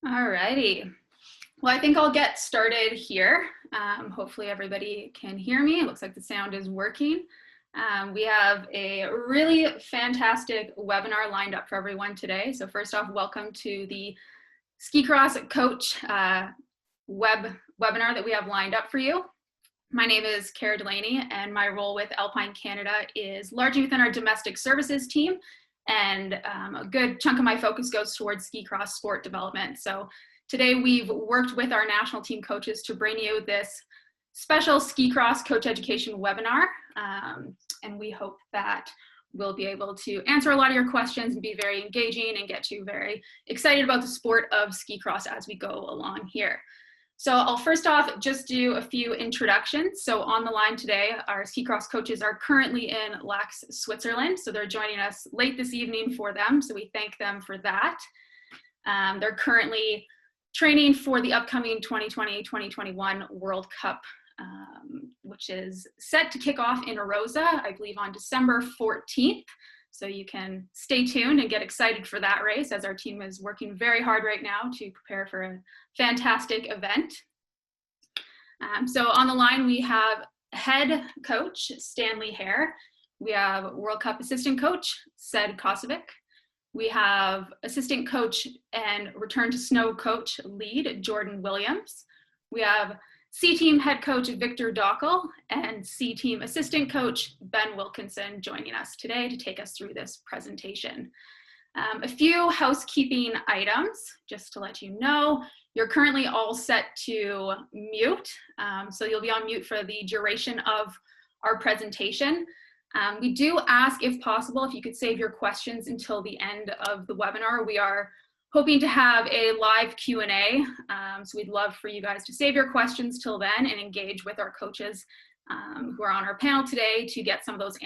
All righty. Well, I think I'll get started here. Hopefully everybody can hear me. It looks like the sound is working. We have a really fantastic webinar lined up for everyone today. So first off, welcome to the Ski Cross Coach webinar that we have lined up for you. My name is Cara Delaney, and my role with Alpine Canada is largely within our domestic services team. And a good chunk of my focus goes towards ski cross sport development. So today we've worked with our national team coaches to bring you this special ski cross coach education webinar. And we hope that we'll be able to answer a lot of your questions and be very engaging and get you very excited about the sport of ski cross as we go along here. So I'll first off just do a few introductions. So on the line today, our ski cross coaches are currently in Lax, Switzerland. So they're joining us late this evening for them. So we thank them for that. They're currently training for the upcoming 2020-2021 World Cup, which is set to kick off in Arosa, I believe on December 14th. So you can stay tuned and get excited for that race, as our team is working very hard right now to prepare for a fantastic event. So on the line, we have head coach Stanley Hare. We have World Cup assistant coach Sed Kosovic. We have assistant coach and return to snow coach lead Jordan Williams. We have C-Team head coach Victor Dockel and C-Team assistant coach Ben Wilkinson joining us today to take us through this presentation. A few housekeeping items, just to let you know. You're currently all set to mute, so you'll be on mute for the duration of our presentation. We do ask, if possible, if you could save your questions until the end of the webinar. We are hoping to have a live Q&A, so we'd love for you guys to save your questions till then and engage with our coaches who are on our panel today to get some of those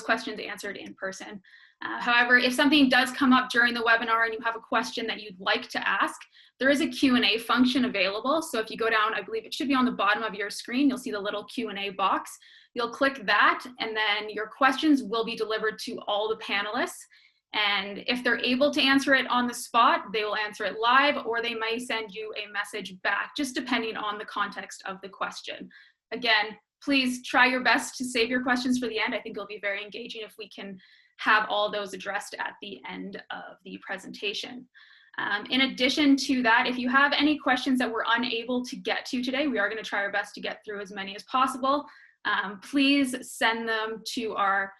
questions answered in person. However, if something does come up during the webinar and you have a question that you'd like to ask, there is a Q&A function available. So if you go down, I believe it should be on the bottom of your screen, you'll see the little Q&A box. You'll click that, and then your questions will be delivered to all the panelists. And if they're able to answer it on the spot, they will answer it live, or they may send you a message back, just depending on the context of the question. Again, please try your best to save your questions for the end. I think it'll be very engaging if we can have all those addressed at the end of the presentation. In addition to that, if you have any questions that we're unable to get to today, we are going to try our best to get through as many as possible. Please send them to our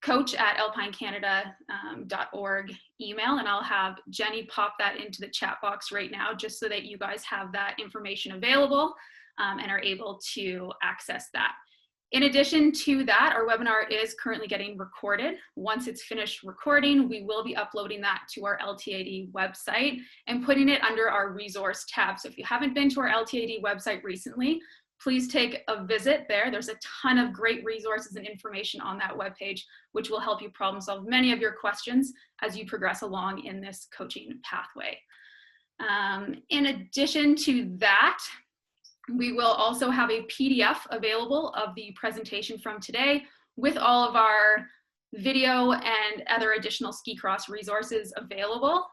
coach@alpinecanada.org email, and I'll have Jenny pop that into the chat box right now, just so that you guys have that information available and are able to access that. In addition to that, our webinar is currently getting recorded. Once it's finished recording, we will be uploading that to our LTAD website and putting it under our resource tab. So if you haven't been to our LTAD website recently, please take a visit there. There's a ton of great resources and information on that webpage, which will help you problem solve many of your questions as you progress along in this coaching pathway. In addition to that, we will also have a PDF available of the presentation from today with all of our video and other additional ski cross resources available.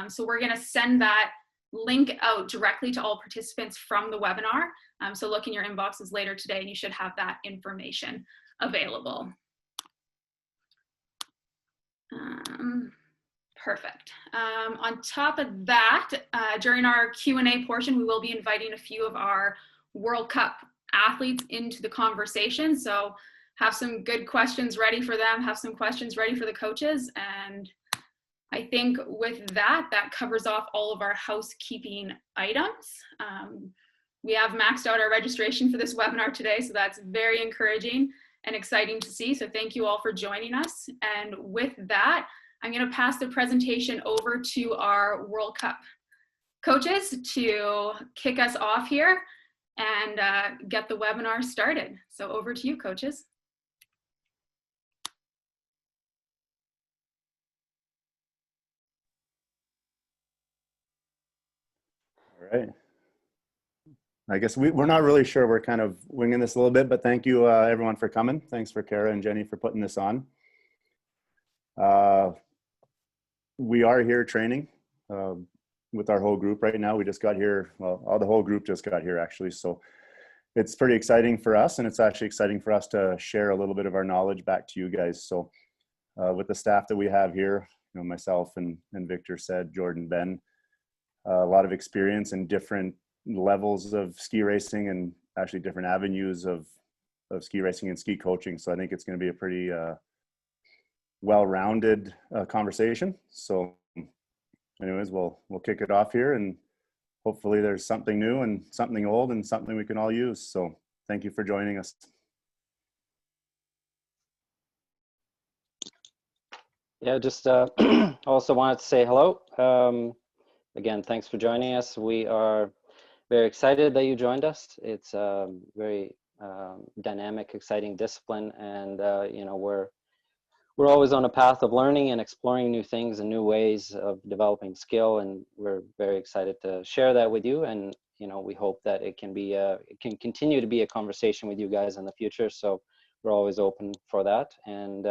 So we're going to send that link out directly to all participants from the webinar. So look in your inboxes later today and you should have that information available. Perfect. On top of that, during our Q&A portion, we will be inviting a few of our World Cup athletes into the conversation. So have some good questions ready for them, have some questions ready for the coaches. And I think with that, that covers off all of our housekeeping items. We have maxed out our registration for this webinar today, so that's very encouraging and exciting to see. So thank you all for joining us. And with that, I'm going to pass the presentation over to our World Cup coaches to kick us off here and get the webinar started. So over to you, coaches. All right. I guess we're not really sure. We're kind of winging this a little bit, but thank you everyone for coming. Thanks for Cara and Jenny for putting this on. We are here training with our whole group right now. We just got here, well, all the whole group just got here actually. So it's pretty exciting for us, and it's actually exciting for us to share a little bit of our knowledge back to you guys. So with the staff that we have here, you know, myself and Victor said, Jordan, Ben, a lot of experience in different levels of ski racing and actually different avenues of ski racing and ski coaching. So I think it's going to be a pretty well-rounded conversation. So anyways, we'll kick it off here, and hopefully there's something new and something old and something we can all use. So thank you for joining us. Yeah, just also wanted to say hello. Again, thanks for joining us. We are very excited that you joined us. It's a very dynamic, exciting discipline, and you know, we're always on a path of learning and exploring new things and new ways of developing skill, and we're very excited to share that with you. And you know, we hope that it can be it can continue to be a conversation with you guys in the future. So we're always open for that. And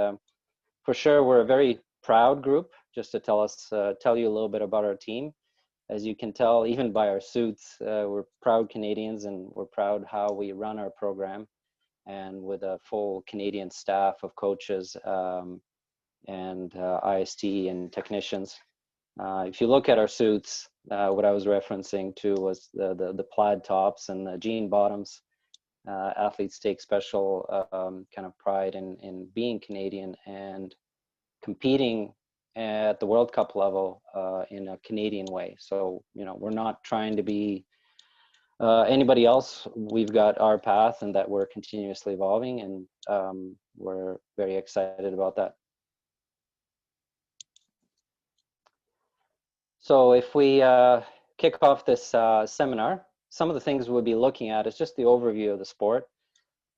for sure, we're a very proud group. Just to tell you a little bit about our team. As you can tell, even by our suits, we're proud Canadians, and we're proud how we run our program, and with a full Canadian staff of coaches and IST and technicians. If you look at our suits, what I was referencing to was the plaid tops and the jean bottoms. Athletes take special kind of pride in being Canadian and competing at the World Cup level in a Canadian way. So, you know, we're not trying to be anybody else. We've got our path, and that we're continuously evolving, and we're very excited about that. So if we kick off this seminar, some of the things we'll be looking at is just the overview of the sport.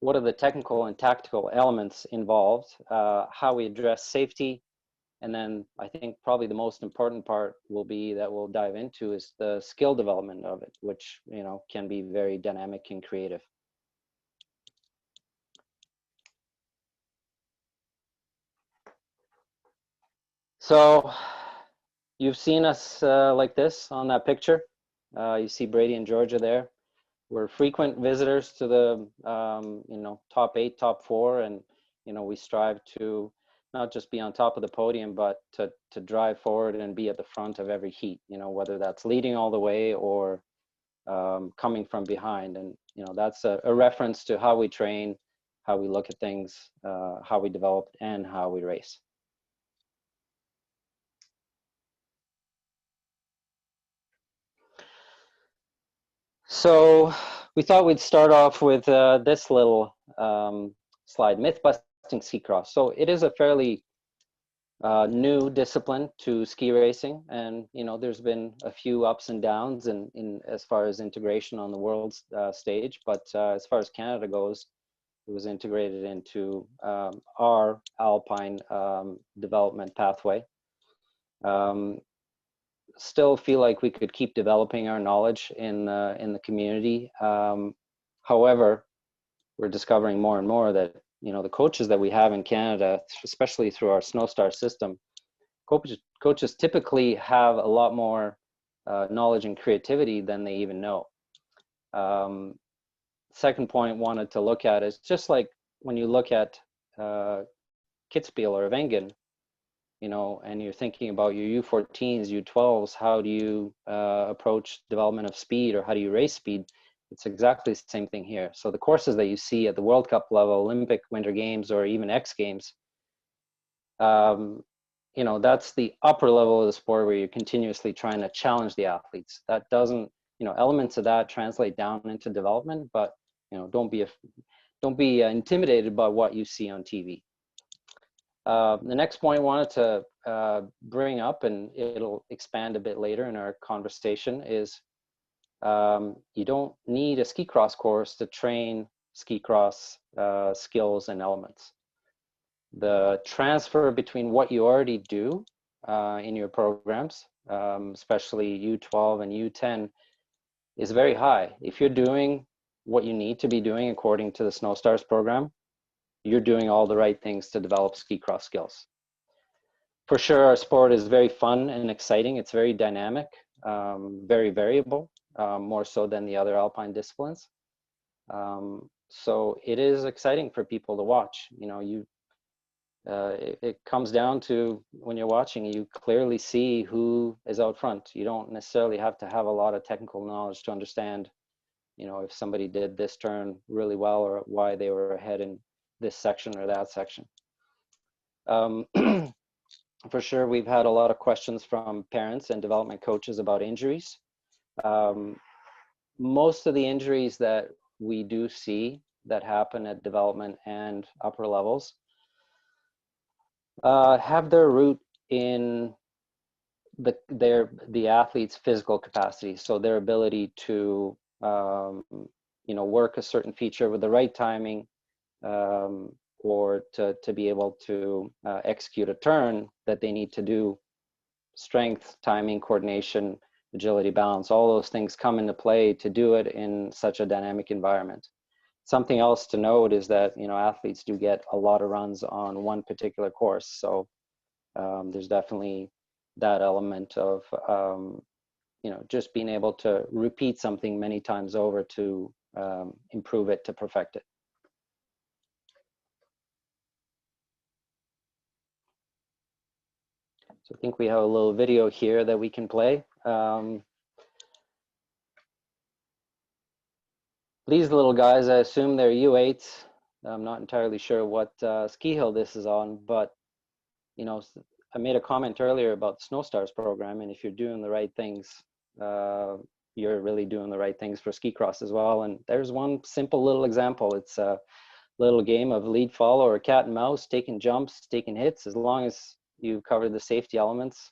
What are the technical and tactical elements involved, how we address safety, and then I think probably the most important part will be that we'll dive into is the skill development of it, which, you know, can be very dynamic and creative. So you've seen us like this on that picture. You see Brady and Georgia there. We're frequent visitors to the you know, top 8, top 4, and you know, we strive to not just be on top of the podium, but to drive forward and be at the front of every heat, you know, whether that's leading all the way or coming from behind. And, you know, that's a reference to how we train, how we look at things, how we develop, and how we race. So we thought we'd start off with this little slide, myth-busting ski cross. So it is a fairly new discipline to ski racing, and you know, there's been a few ups and downs in as far as integration on the world stage, but as far as Canada goes, it was integrated into our alpine development pathway. Still feel like we could keep developing our knowledge in the community. However, we're discovering more and more that, you know, the coaches that we have in Canada, especially through our Snowstar system, coaches typically have a lot more knowledge and creativity than they even know. Second point wanted to look at is just like when you look at Kitzbühel or Wengen, you know, and you're thinking about your U14s, U12s, how do you approach development of speed, or how do you race speed? It's exactly the same thing here. So the courses that you see at the World Cup level, Olympic, Winter Games, or even X Games, you know, that's the upper level of the sport where you're continuously trying to challenge the athletes. That doesn't, you know, elements of that translate down into development, but, you know, don't be intimidated by what you see on TV. The next point I wanted to bring up, and it'll expand a bit later in our conversation, is you don't need a ski cross course to train ski cross skills and elements. The transfer between what you already do in your programs, especially U12 and U10, is very high. If you're doing what you need to be doing according to the Snowstars program, you're doing all the right things to develop ski cross skills. For sure, our sport is very fun and exciting. It's very dynamic. very variable, more so than the other alpine disciplines. So it is exciting for people to watch. You know, it comes down to when you're watching, you clearly see who is out front. You don't necessarily have to have a lot of technical knowledge to understand, you know, if somebody did this turn really well or why they were ahead in this section or that section. For sure, we've had a lot of questions from parents and development coaches about injuries. Most of the injuries that we do see that happen at development and upper levels have their root in the athlete's physical capacity, so their ability to you know, work a certain feature with the right timing, or to be able to execute a turn that they need to do. Strength, timing, coordination, agility, balance, all those things come into play to do it in such a dynamic environment. Something else to note is that, you know, athletes do get a lot of runs on one particular course, so there's definitely that element of you know, just being able to repeat something many times over to improve it, to perfect it. So I think we have a little video here that we can play. These little guys, I assume they're U8s. I'm not entirely sure what ski hill this is on, but you know, I made a comment earlier about the Snow Stars program, and if you're doing the right things, you're really doing the right things for ski cross as well. And there's one simple little example. It's a little game of lead follow or cat and mouse, taking jumps, taking hits. As long as you cover the safety elements,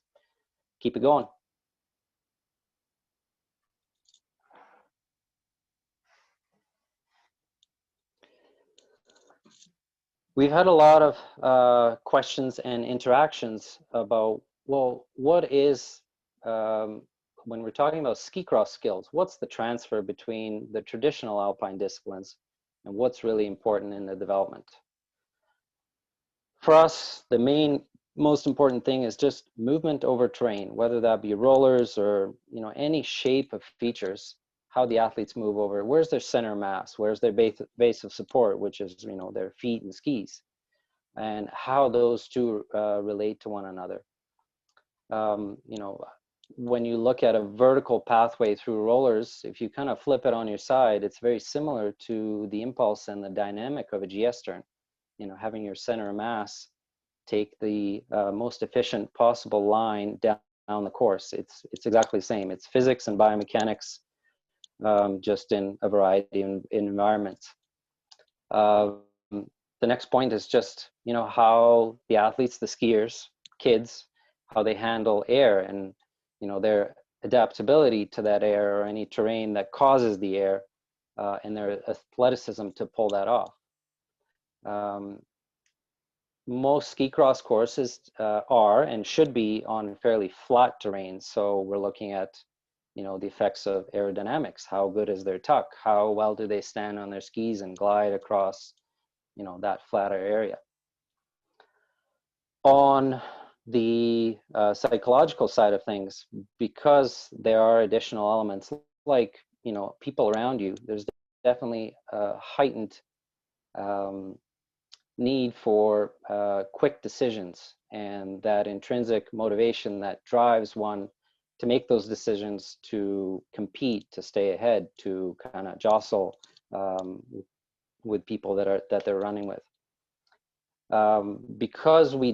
keep it going. We've had a lot of questions and interactions about, well, what is, when we're talking about ski cross skills, what's the transfer between the traditional alpine disciplines and what's really important in the development? For us, the most important thing is just movement over terrain, whether that be rollers or, you know, any shape of features, how the athletes move over, where's their center mass, where's their base of support, which is, you know, their feet and skis, and how those two relate to one another. You know, when you look at a vertical pathway through rollers, if you kind of flip it on your side, it's very similar to the impulse and the dynamic of a GS turn. You know, having your center mass take the most efficient possible line down the course. It's exactly the same. It's physics and biomechanics, just in a variety in environments. The next point is just, you know, how the athletes, the skiers, kids, how they handle air and, you know, their adaptability to that air or any terrain that causes the air, and their athleticism to pull that off. Most ski cross courses are and should be on fairly flat terrain. So we're looking at, you know, the effects of aerodynamics. How good is their tuck? How well do they stand on their skis and glide across, you know, that flatter area? On the psychological side of things, because there are additional elements like, you know, people around you, there's definitely a heightened need for quick decisions, and that intrinsic motivation that drives one to make those decisions, to compete, to stay ahead, to kind of jostle with people that they're running with. Because we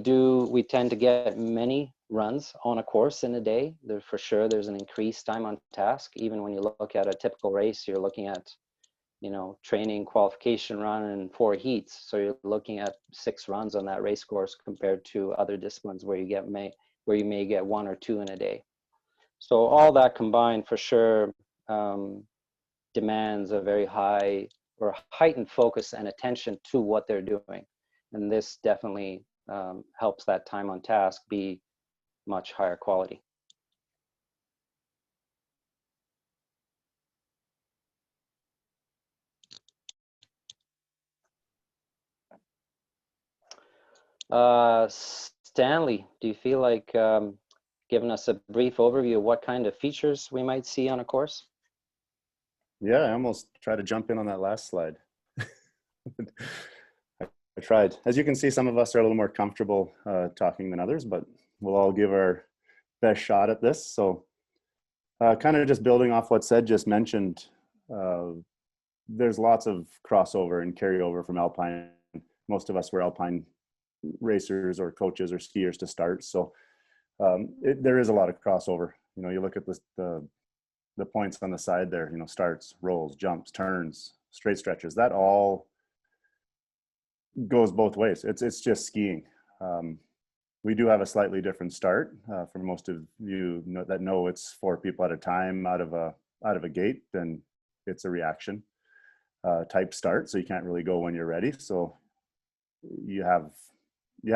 tend to get many runs on a course in a day, for sure there's an increased time on task. Even when you look at a typical race, you're looking at, you know, training, qualification run, and 4 heats. So you're looking at 6 runs on that race course compared to other disciplines where you may get 1 or 2 in a day. So all that combined for sure demands a very high or heightened focus and attention to what they're doing. And this definitely helps that time on task be much higher quality. Stanley, do you feel like giving us a brief overview of what kind of features we might see on a course? Yeah, I almost tried to jump in on that last slide. I tried. As you can see, some of us are a little more comfortable talking than others, but we'll all give our best shot at this. So kind of just building off what Sid just mentioned, there's lots of crossover and carryover from Alpine. Most of us were Alpine racers or coaches or skiers to start. So there is a lot of crossover. You know, you look at the points on the side there, you know, starts, rolls, jumps, turns, straight stretches, that all goes both ways. It's just skiing. We do have a slightly different start for most of you that know it's 4 people at a time out of a gate, then it's a reaction type start. So you can't really go when you're ready. So you have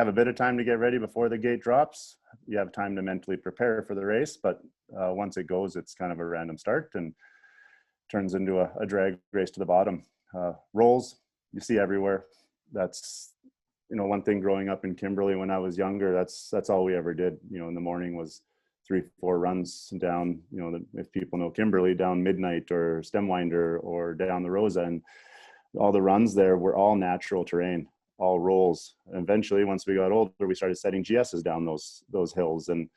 a bit of time to get ready before the gate drops. You have time to mentally prepare for the race, but once it goes, it's kind of a random start and turns into a drag race to the bottom. Rolls, you see everywhere. That's, you know, one thing growing up in Kimberley when I was younger, that's all we ever did. You know, in the morning was 3-4 runs down, you know, if people know Kimberley, down Midnight or Stemwinder or down the Rosa, and all the runs there were all natural terrain, all rolls. And eventually, once we got older, we started setting GSs down those hills, and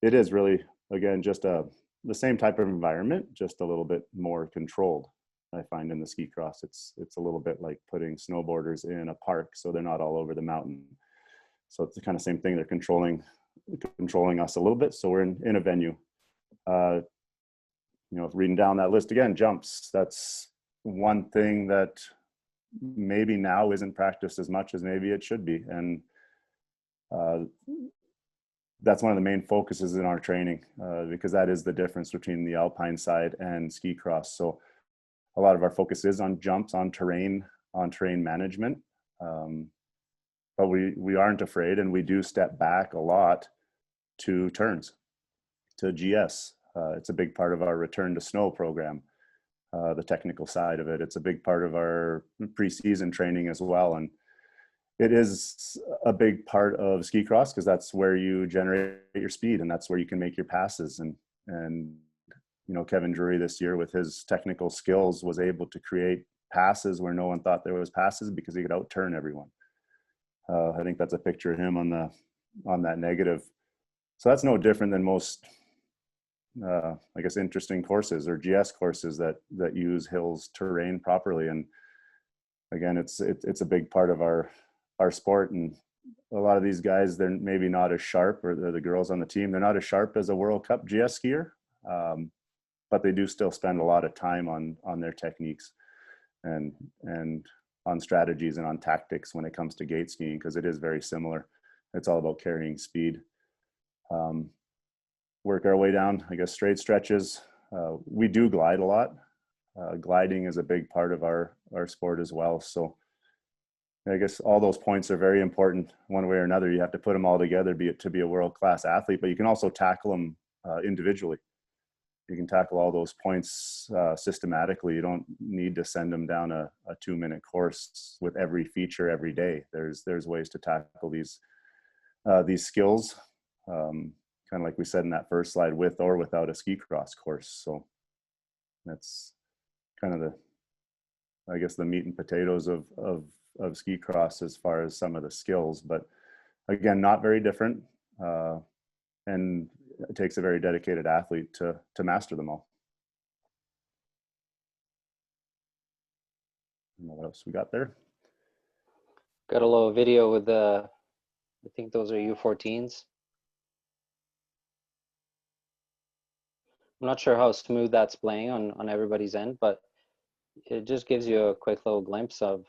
it is really, again, just the same type of environment, just a little bit more controlled. I find in the ski cross, it's a little bit like putting snowboarders in a park, so they're not all over the mountain. So it's the kind of same thing. They're controlling us a little bit. So we're in a venue. You know, reading down that list again, jumps. That's one thing that maybe now isn't practiced as much as maybe it should be, and that's one of the main focuses in our training because that is the difference between the Alpine side and ski cross. So a lot of our focus is on jumps, on terrain management. But we aren't afraid, and we do step back a lot to turns, to GS. It's a big part of our return to snow program, the technical side of it. It's a big part of our preseason training as well. And it is a big part of ski cross because that's where you generate your speed, and that's where you can make your passes. And you know, Kevin Drury this year with his technical skills was able to create passes where no one thought there was passes because he could outturn everyone. I think that's a picture of him on that negative. So that's no different than most, I guess, interesting courses or GS courses that use hills terrain properly. And again, it's a big part of our sport. And a lot of these guys, they're maybe not as sharp, or the girls on the team, they're not as sharp as a World Cup GS skier. But they do still spend a lot of time on their techniques and on strategies and on tactics when it comes to gate skiing, because it is very similar. It's all about carrying speed. Work our way down, I guess, straight stretches. We do glide a lot. Gliding is a big part of our sport as well. So I guess all those points are very important one way or another. You have to put them all together to be a world-class athlete, but you can also tackle them individually. You can tackle all those points systematically. You don't need to send them down a 2-minute course with every feature every day. There's ways to tackle these skills, kind of like we said in that first slide, with or without a ski cross course. So that's kind of I guess the meat and potatoes of ski cross as far as some of the skills. But again, not very different. And it takes a very dedicated athlete to master them all. What else we got there? Got a little video with I think those are U14s. I'm not sure how smooth that's playing on everybody's end, but it just gives you a quick little glimpse of,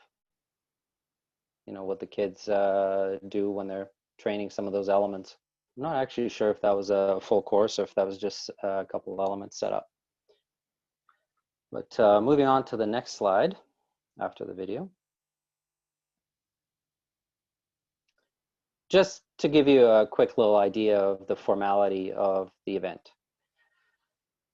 you know, what the kids do when they're training some of those elements. I'm not actually sure if that was a full course or if that was just a couple of elements set up. But moving on to the next slide after the video. Just to give you a quick little idea of the formality of the event.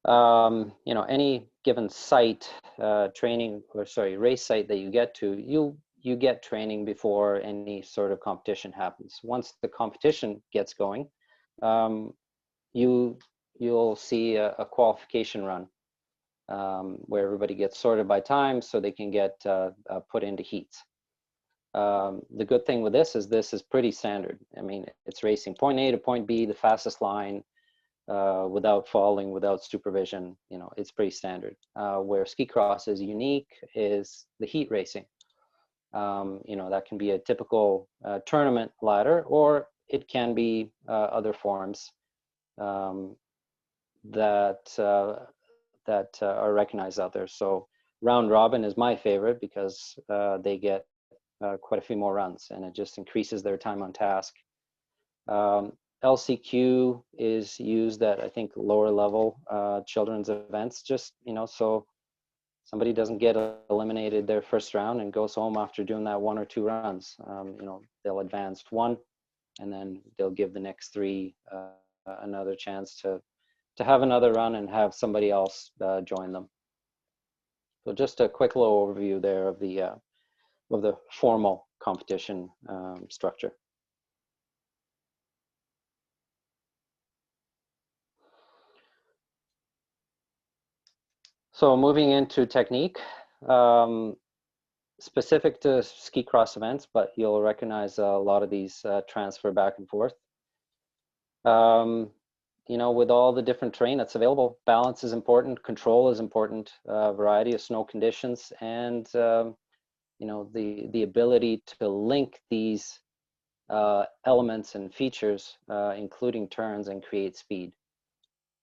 You know, any given site, race site that you get to, you get training before any sort of competition happens. Once the competition gets going, you'll see a qualification run where everybody gets sorted by time so they can get put into heats. The good thing with this is pretty standard. I mean, it's racing point A to point B, the fastest line, without falling, without supervision. You know, it's pretty standard. Where ski cross is unique is the heat racing. You know, that can be a typical tournament ladder, or it can be other forms that are recognized out there. So round robin is my favorite because they get quite a few more runs, and it just increases their time on task. LCQ is used at, I think, lower level children's events, just, you know, so somebody doesn't get eliminated their first round and goes home after doing that 1 or 2 runs. You know, they'll advance 1, and then they'll give the next 3 another chance to have another run and have somebody else join them. So just a quick little overview there of the formal competition structure. So moving into technique, specific to ski cross events, but you'll recognize a lot of these transfer back and forth. You know, with all the different terrain that's available, balance is important, control is important, variety of snow conditions, and you know, the ability to link these elements and features, including turns, and create speed.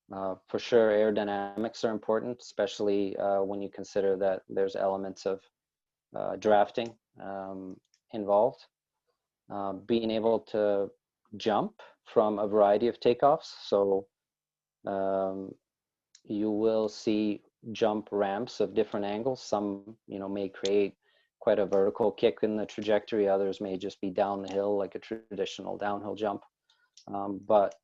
For sure, aerodynamics are important, especially when you consider that there's elements of drafting involved. Being able to jump from a variety of takeoffs. So you will see jump ramps of different angles. Some, you know, may create quite a vertical kick in the trajectory. Others may just be down the hill like a traditional downhill jump. But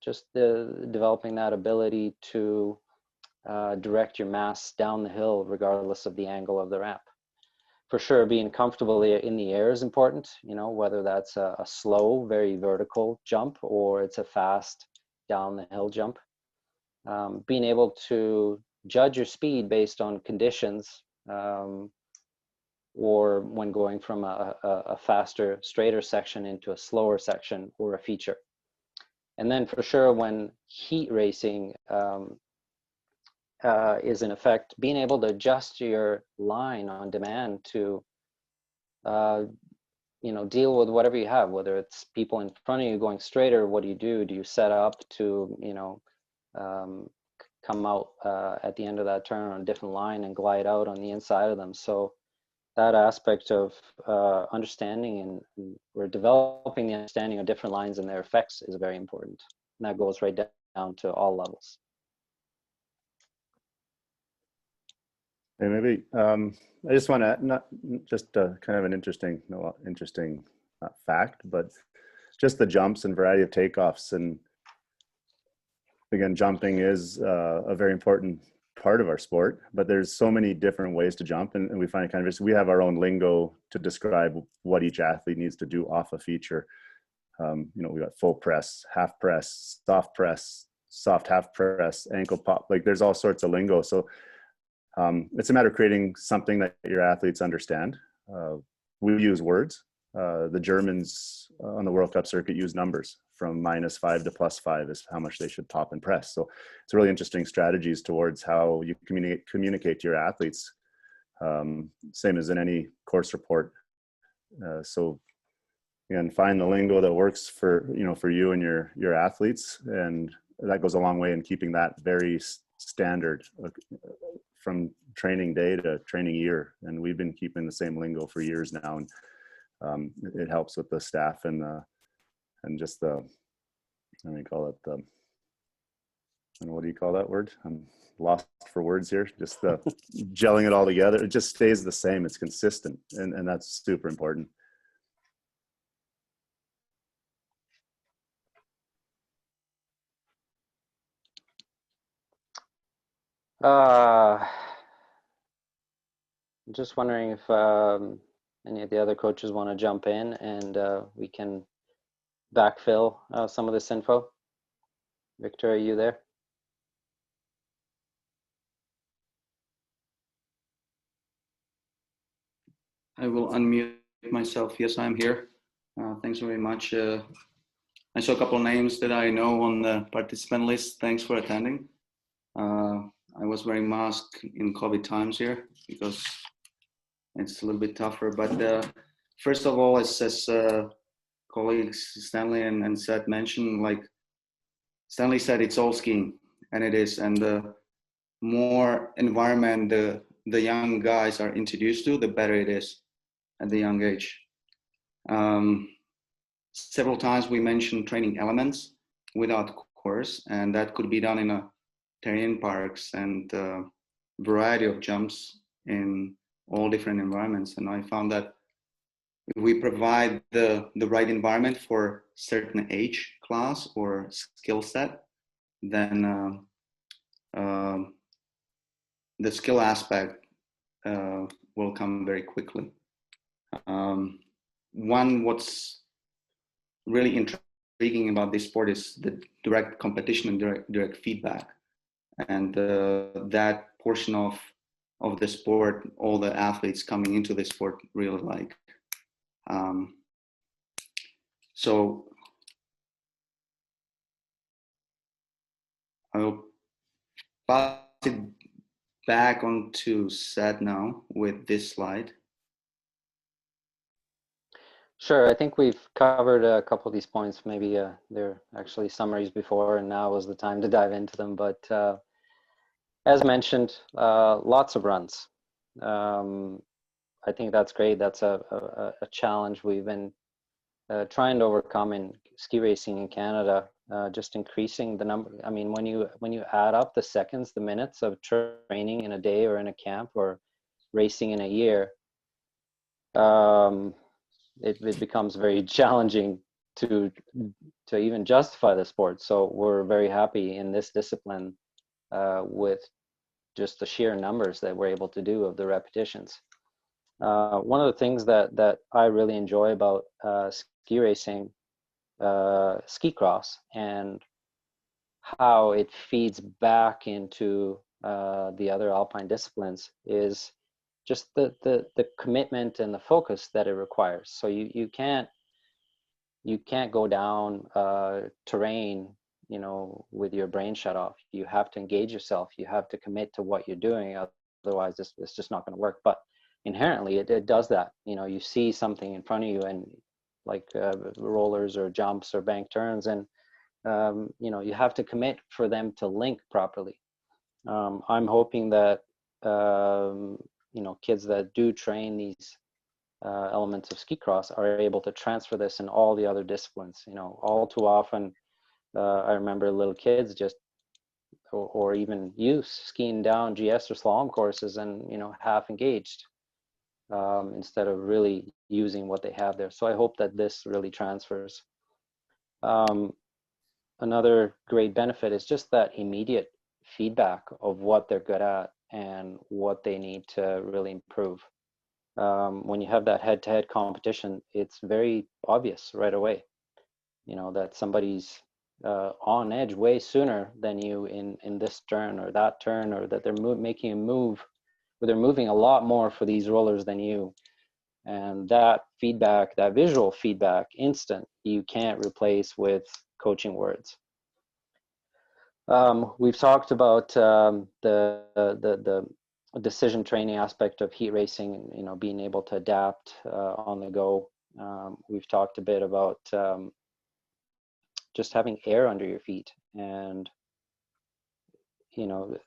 just developing that ability to direct your mass down the hill regardless of the angle of the ramp. For sure, being comfortable in the air is important, you know, whether that's a slow, very vertical jump or it's a fast down the hill jump. Being able to judge your speed based on conditions, or when going from a faster, straighter section into a slower section or a feature. And then for sure, when heat racing is in effect, being able to adjust your line on demand to, you know, deal with whatever you have, whether it's people in front of you going straighter, what do? Do you set up to, you know, come out at the end of that turn on a different line and glide out on the inside of them? So that aspect of understanding and we're developing the understanding of different lines and their effects is very important. And that goes right down to all levels. And maybe I just want to not just kind of an interesting fact, but just the jumps and variety of takeoffs. And again, jumping is a very important part of our sport, but there's so many different ways to jump, and we find it kind of, we have our own lingo to describe what each athlete needs to do off a feature. You know, we got full press, half press, soft half press, ankle pop, like there's all sorts of lingo. So it's a matter of creating something that your athletes understand. We use words. The Germans on the World Cup circuit use numbers from -5 to +5 is how much they should pop and press. So it's really interesting strategies towards how you communicate to your athletes. Same as in any course report. So again, find the lingo that works for, you know, for you and your athletes, and that goes a long way in keeping that very standard from training day to training year. And we've been keeping the same lingo for years now, and it helps with the staff and just the, what do you call it, and what do you call that word? I'm lost for words here. Just the gelling it all together. It just stays the same. It's consistent, and that's super important. I'm just wondering if any of the other coaches want to jump in and we can backfill some of this info. Victor, are you there? I will unmute myself. Yes, I'm here. Thanks very much. I saw a couple of names that I know on the participant list. Thanks for attending. I was wearing mask in COVID times here because it's a little bit tougher. But first of all, as colleagues Stanley and Seth mentioned, like Stanley said, it's all skiing, and it is. And the more environment the young guys are introduced to, the better it is at the young age. Several times we mentioned training elements without course, and that could be done in a terrain parks and variety of jumps in all different environments. And I found that if we provide the right environment for certain age class or skill set, then the skill aspect will come very quickly. What's really intriguing about this sport is the direct competition and direct feedback, and that portion of the sport, all the athletes coming into this sport really like. So I will pass it back onto Seth now with this slide. Sure, I think we've covered a couple of these points. Maybe they're actually summaries before, and now is the time to dive into them. But as mentioned, lots of runs. I think that's great. That's a challenge we've been trying to overcome in ski racing in Canada. Just increasing the number. I mean, when you add up the seconds, the minutes of training in a day or in a camp or racing in a year, it becomes very challenging to even justify the sport. So we're very happy in this discipline with just the sheer numbers that we're able to do of the repetitions. One of the things that I really enjoy about ski racing, ski cross, and how it feeds back into the other alpine disciplines is just the commitment and the focus that it requires. So you can't go down terrain, you know, with your brain shut off. You have to engage yourself. You have to commit to what you're doing. Otherwise, it's just not going to work. But inherently, it does that. You know, you see something in front of you, and like rollers or jumps or bank turns, and you know, you have to commit for them to link properly. I'm hoping that you know, kids that do train these elements of ski cross are able to transfer this in all the other disciplines. You know, all too often, I remember little kids just, or even youth, skiing down GS or slalom courses and, you know, half engaged instead of really using what they have there. So I hope that this really transfers. Another great benefit is just that immediate feedback of what they're good at and what they need to really improve. When you have that head-to-head competition, it's very obvious right away, you know, that somebody's on edge way sooner than you in this turn or that turn, or that they're making a move, or they're moving a lot more for these rollers than you. And that feedback, that visual feedback, instant, you can't replace with coaching words. We've talked about the decision training aspect of heat racing, you know, being able to adapt on the go. We've talked a bit about just having air under your feet, and, you know,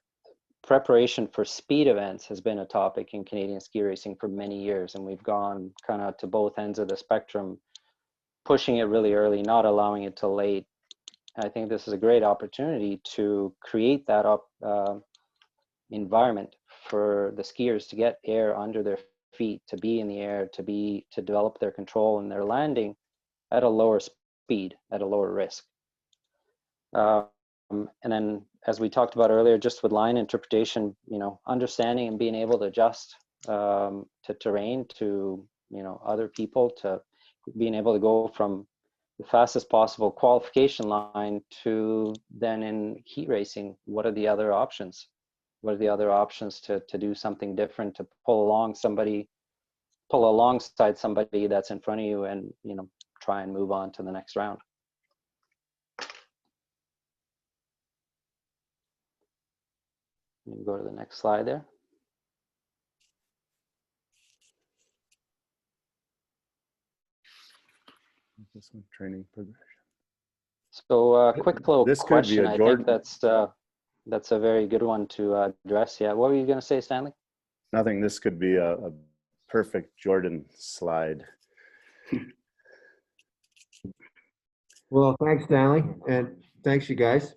preparation for speed events has been a topic in Canadian ski racing for many years, and we've gone kind of to both ends of the spectrum, pushing it really early, not allowing it till late. I think this is a great opportunity to create that environment for the skiers to get air under their feet, to be in the air, to develop their control and their landing at a lower speed, at a lower risk. And then, as we talked about earlier, just with line interpretation, you know, understanding and being able to adjust to terrain, to, you know, other people, to being able to go from the fastest possible qualification line to then in heat racing, what are the other options? What are the other options to do something different, to pull alongside somebody that's in front of you and, you know, try and move on to the next round. You can go to the next slide there. This one, training progression. So quick little This could be question. a I Jordan. think that's a very good one to address. Yeah, what were you going to say, Stanley? Nothing. This could be a perfect Jordan slide. Well, thanks, Stanley, and thanks, you guys.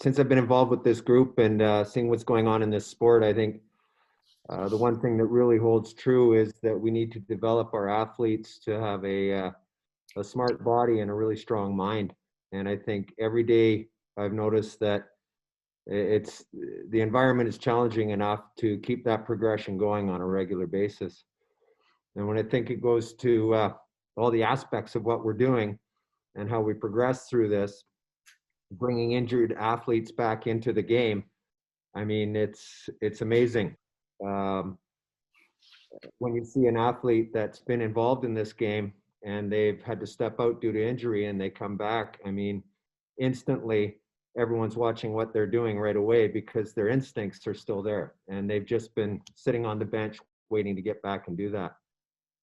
Since I've been involved with this group and seeing what's going on in this sport, I think the one thing that really holds true is that we need to develop our athletes to have a smart body and a really strong mind. And I think every day I've noticed that the environment is challenging enough to keep that progression going on a regular basis. And when I think it goes to all the aspects of what we're doing and how we progress through this, bringing injured athletes back into the game, I mean, it's amazing. When you see an athlete that's been involved in this game and they've had to step out due to injury and they come back, I mean, instantly everyone's watching what they're doing right away because their instincts are still there and they've just been sitting on the bench waiting to get back and do that.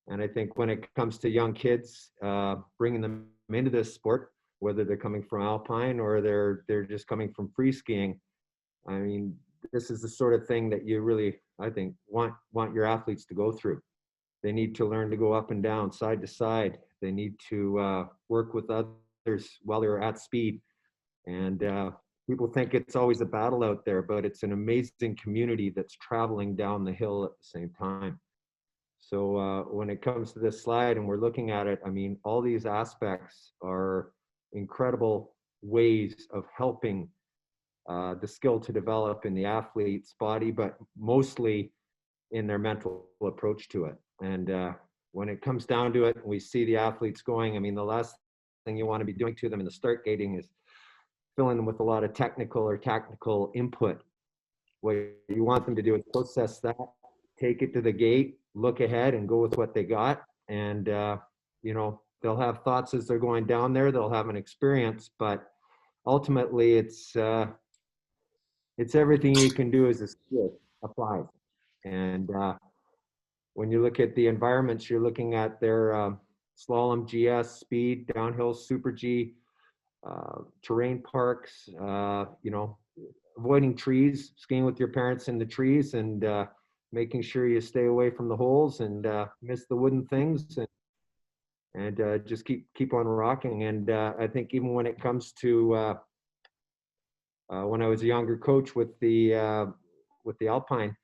And I think when it comes to young kids, bringing them into this sport, whether they're coming from alpine or they're just coming from free skiing, I mean, this is the sort of thing that you really, I think, want your athletes to go through. They need to learn to go up and down, side to side. They need to work with others while they're at speed. And people think it's always a battle out there, but it's an amazing community that's traveling down the hill at the same time. So when it comes to this slide and we're looking at it, I mean, all these aspects are incredible ways of helping the skill to develop in the athlete's body, but mostly in their mental approach to it. And when it comes down to it, we see the athletes going, I mean, the last thing you want to be doing to them in the start gating is filling them with a lot of technical or tactical input. What you want them to do is process that, take it to the gate, look ahead and go with what they got. And, you know, they'll have thoughts as they're going down there, they'll have an experience, but ultimately it's everything you can do as a skill applied. And when you look at the environments, you're looking at their slalom GS, speed, downhill super G, terrain parks, you know, avoiding trees, skiing with your parents in the trees, and making sure you stay away from the holes and miss the wooden things, and just keep on rocking. And I think even when it comes to when I was a younger coach with the Alpine,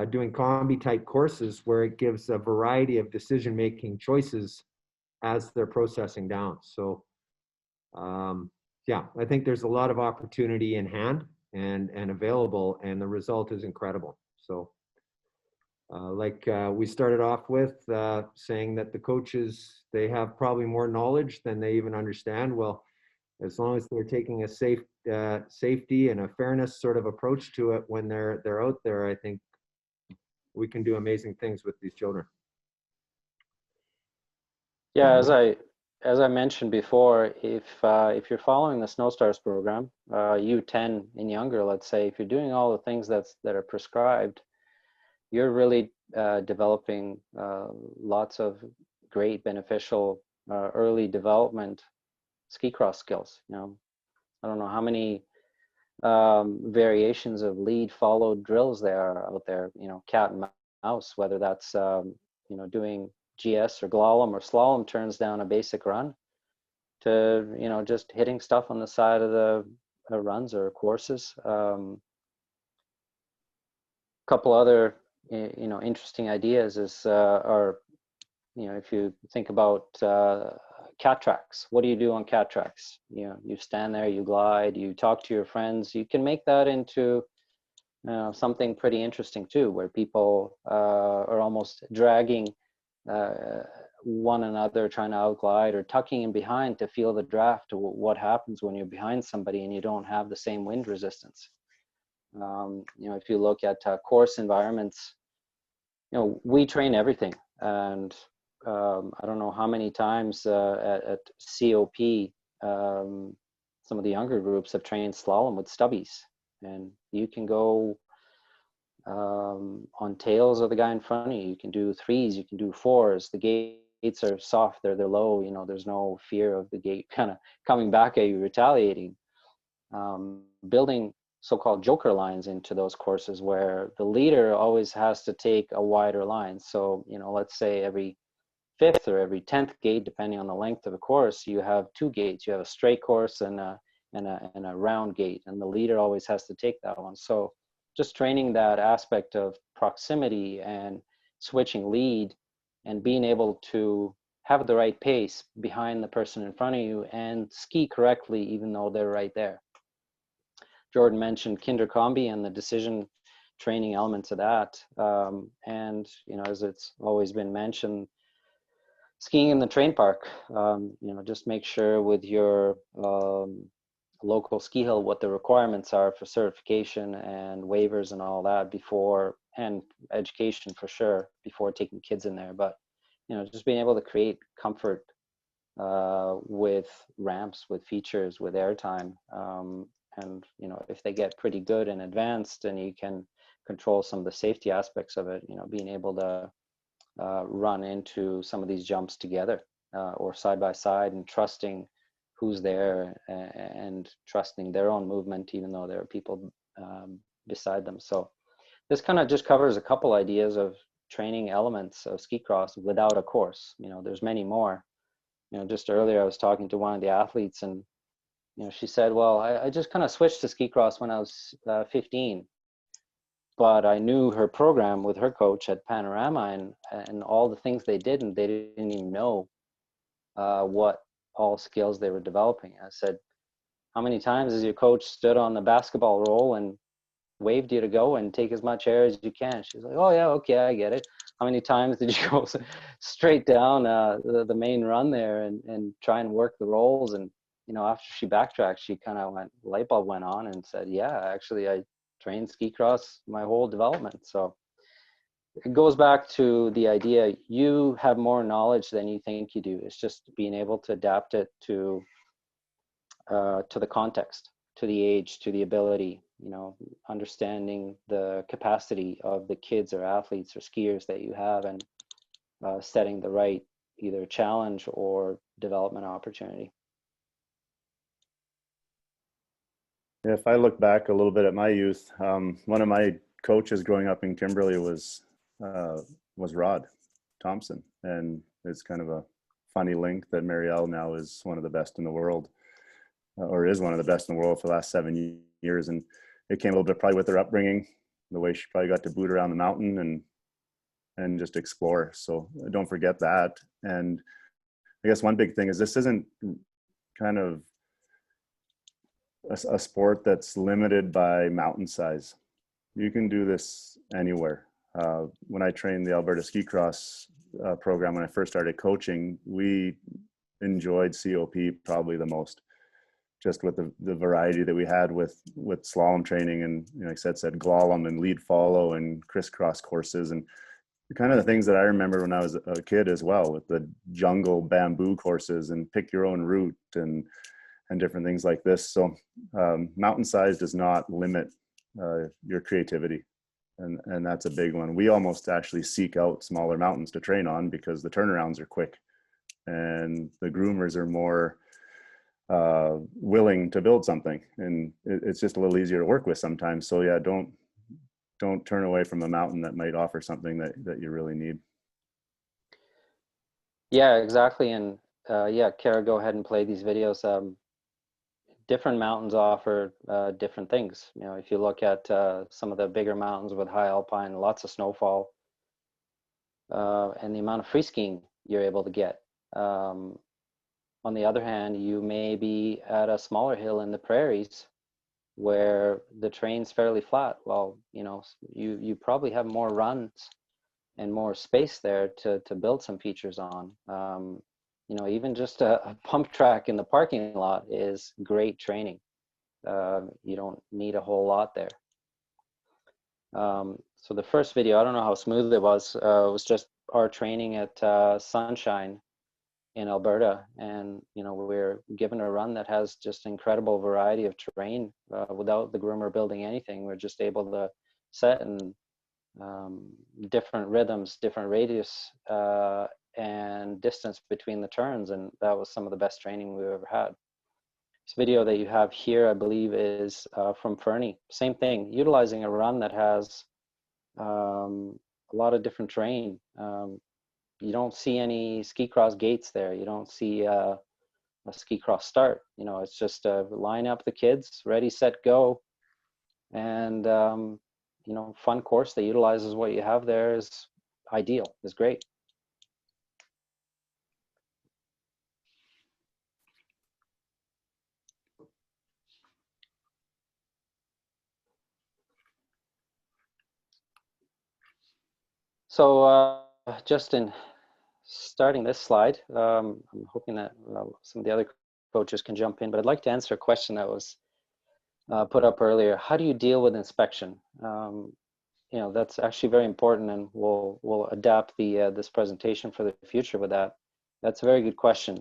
doing combi type courses where it gives a variety of decision making choices as they're processing down. So yeah, I think there's a lot of opportunity in hand and available, and the result is incredible. So like we started off with saying that the coaches, they have probably more knowledge than they even understand. Well, as long as they're taking a safety and a fairness sort of approach to it when they're out there, I think we can do amazing things with these children. Yeah, as I mentioned before, if you're following the Snow Stars program, U10 and younger, let's say, if you're doing all the things that are prescribed, you're really developing lots of great beneficial early development ski cross skills. You know, I don't know how many variations of lead follow drills there are out there, you know, cat and mouse, whether that's you know, doing GS or slalom turns down a basic run, to, you know, just hitting stuff on the side of the runs or courses. Couple other, you know, interesting ideas is are, you know, if you think about cat tracks, what do you do on cat tracks? You know, you stand there, you glide, you talk to your friends. You can make that into something pretty interesting too, where people are almost dragging one another, trying to outglide or tucking in behind to feel the draft. What happens when you're behind somebody and you don't have the same wind resistance. If you look at course environments, we train everything. And I don't know how many times at COP, some of the younger groups have trained slalom with stubbies, and you can go on tails of the guy in front of you. You can do threes, you can do fours. The gates are soft, they're low. There's no fear of the gate kind of coming back at you, retaliating. Building so-called joker lines into those courses where the leader always has to take a wider line. So, let's say every 5th or every 10th gate, depending on the length of the course, you have 2 gates. You have a straight course and a round gate, and the leader always has to take that one. So just training that aspect of proximity and switching lead and being able to have the right pace behind the person in front of you and ski correctly, even though they're right there. Jordan mentioned Kinderkombi and the decision training elements of that. And, as it's always been mentioned, skiing in the train park, just make sure with your local ski hill what the requirements are for certification and waivers and all that before, and education for sure, before taking kids in there. But, just being able to create comfort with ramps, with features, with airtime. And, if they get pretty good and advanced and you can control some of the safety aspects of it, being able to run into some of these jumps together or side by side, and trusting who's there and trusting their own movement, even though there are people beside them. So this kind of just covers a couple ideas of training elements of ski cross without a course. There's many more. Just earlier I was talking to one of the athletes, and she said, well, I just kind of switched to ski cross when I was 15. But I knew her program with her coach at Panorama and all the things they did, and they didn't even know what all skills they were developing. I said, how many times has your coach stood on the basketball roll and waved you to go and take as much air as you can? She's like, oh yeah, okay, I get it. How many times did you go straight down the main run there and try and work the rolls? And, after she backtracked, she kind of light bulb went on and said, yeah, actually I trained ski cross my whole development. So it goes back to the idea, you have more knowledge than you think you do. It's just being able to adapt it to the context, to the age, to the ability, understanding the capacity of the kids or athletes or skiers that you have, and setting the right either challenge or development opportunity. If I look back a little bit at my youth, one of my coaches growing up in Kimberley was Rod Thompson, and it's kind of a funny link that Marielle now is one of the best in the world, or is one of the best in the world for the last 7 years. And it came a little bit probably with her upbringing, the way she probably got to boot around the mountain and just explore. So don't forget that. And I guess one big thing is this isn't kind of a sport that's limited by mountain size. You can do this anywhere. When I trained the Alberta Ski Cross program, when I first started coaching, we enjoyed COP probably the most, just with the variety that we had with slalom training, and like I said slalom and lead follow and crisscross courses, and kind of the things that I remember when I was a kid as well, with the jungle bamboo courses and pick your own route and different things like this. So mountain size does not limit your creativity. And that's a big one. We almost actually seek out smaller mountains to train on because the turnarounds are quick and the groomers are more willing to build something. And it's just a little easier to work with sometimes. So yeah, don't turn away from a mountain that might offer something that you really need. Yeah, exactly. And yeah, Kara, go ahead and play these videos. Different mountains offer different things. If you look at some of the bigger mountains with high alpine, lots of snowfall, and the amount of free skiing you're able to get. On the other hand, you may be at a smaller hill in the prairies where the terrain's fairly flat. Well, you probably have more runs and more space there to build some features on. You know, even just a pump track in the parking lot is great training. You don't need a whole lot there. So the first video, I don't know how smooth it was just our training at Sunshine in Alberta. And, you know, we're given a run that has just incredible variety of terrain without the groomer building anything. We're just able to set and different rhythms, different radius and distance between the turns. And that was some of the best training we've ever had. This video that you have here, I believe, is from Fernie. Same thing, utilizing a run that has a lot of different terrain. You don't see any ski cross gates there. You don't see a ski cross start. You know, it's just line up the kids, ready, set, go. And, you know, fun course that utilizes what you have there is ideal, is great. So just in starting this slide, I'm hoping that some of the other coaches can jump in, but I'd like to answer a question that was put up earlier. How do you deal with inspection? You know, that's actually very important, and we'll adapt this presentation for the future with that. That's a very good question.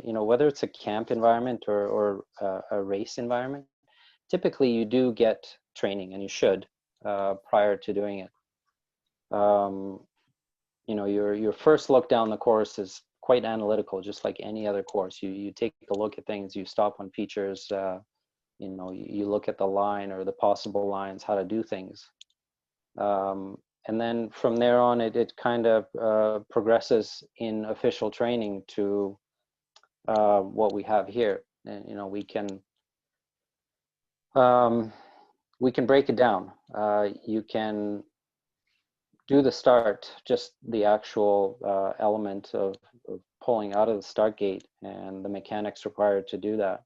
You know, whether it's a camp environment or a race environment, typically you do get training, and you should prior to doing it. You know, your first look down the course is quite analytical, just like any other course. You take a look at things, you stop on features, you know, you look at the line or the possible lines, how to do things. And then from there on, it kind of progresses in official training to what we have here. And, you know, we can break it down. You can do the start, just the actual element of pulling out of the start gate and the mechanics required to do that.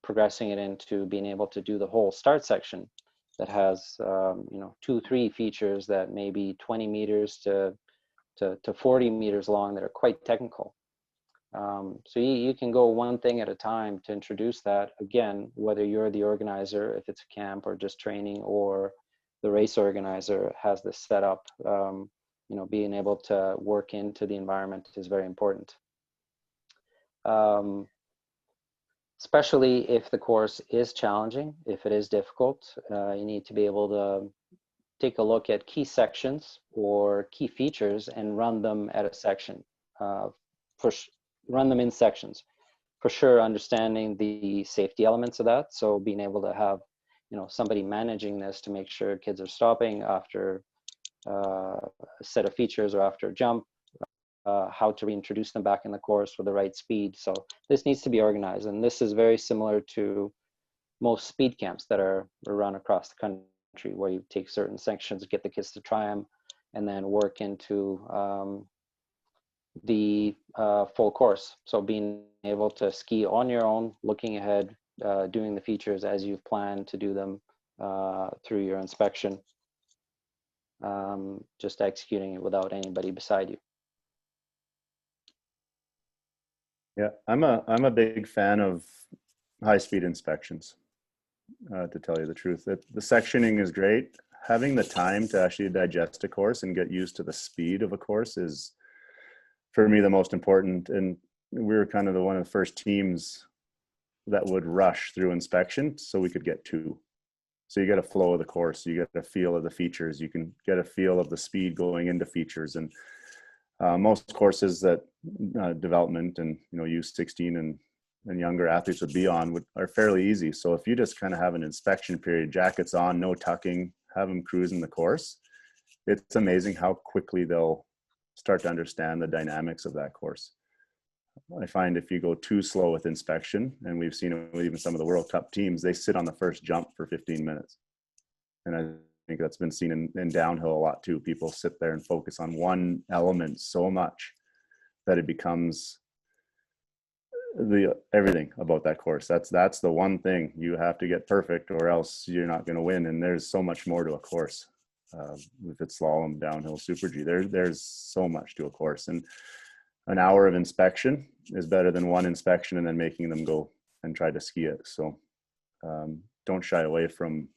Progressing it into being able to do the whole start section that has, you know, 2-3 features that may be 20 meters to 40 meters long that are quite technical. So you can go one thing at a time to introduce that. Again, whether you're the organizer, if it's a camp or just training, or the race organizer has this set up, you know, being able to work into the environment is very important. Especially if the course is challenging, if it is difficult, you need to be able to take a look at key sections or key features and run them at a section, run them in sections. For sure, understanding the safety elements of that. So being able to have, you know, somebody managing this to make sure kids are stopping after a set of features or after a jump, how to reintroduce them back in the course with the right speed. So this needs to be organized, and this is very similar to most speed camps that are run across the country, where you take certain sections, get the kids to try them, and then work into the full course. So being able to ski on your own, looking ahead, doing the features as you've planned to do them through your inspection, just executing it without anybody beside you. Yeah, I'm a big fan of high-speed inspections, to tell you the truth. The sectioning is great. Having the time to actually digest a course and get used to the speed of a course is, for me, the most important. And we were kind of one of the first teams that would rush through inspection so we could get to. So you get a flow of the course, you get a feel of the features, you can get a feel of the speed going into features. And most courses that development and, you know, U16 and younger athletes would be on are fairly easy. So if you just kind of have an inspection period, jackets on, no tucking, have them cruising the course, it's amazing how quickly they'll start to understand the dynamics of that course. I find if you go too slow with inspection, and we've seen it with even some of the World Cup teams, they sit on the first jump for 15 minutes. And I think that's been seen in downhill a lot too. People sit there and focus on one element so much that it becomes everything about that course. That's the one thing you have to get perfect, or else you're not going to win. And there's so much more to a course if it's slalom, downhill, super G. There's so much to a course, and an hour of inspection is better than one inspection and then making them go and try to ski it. So don't shy away from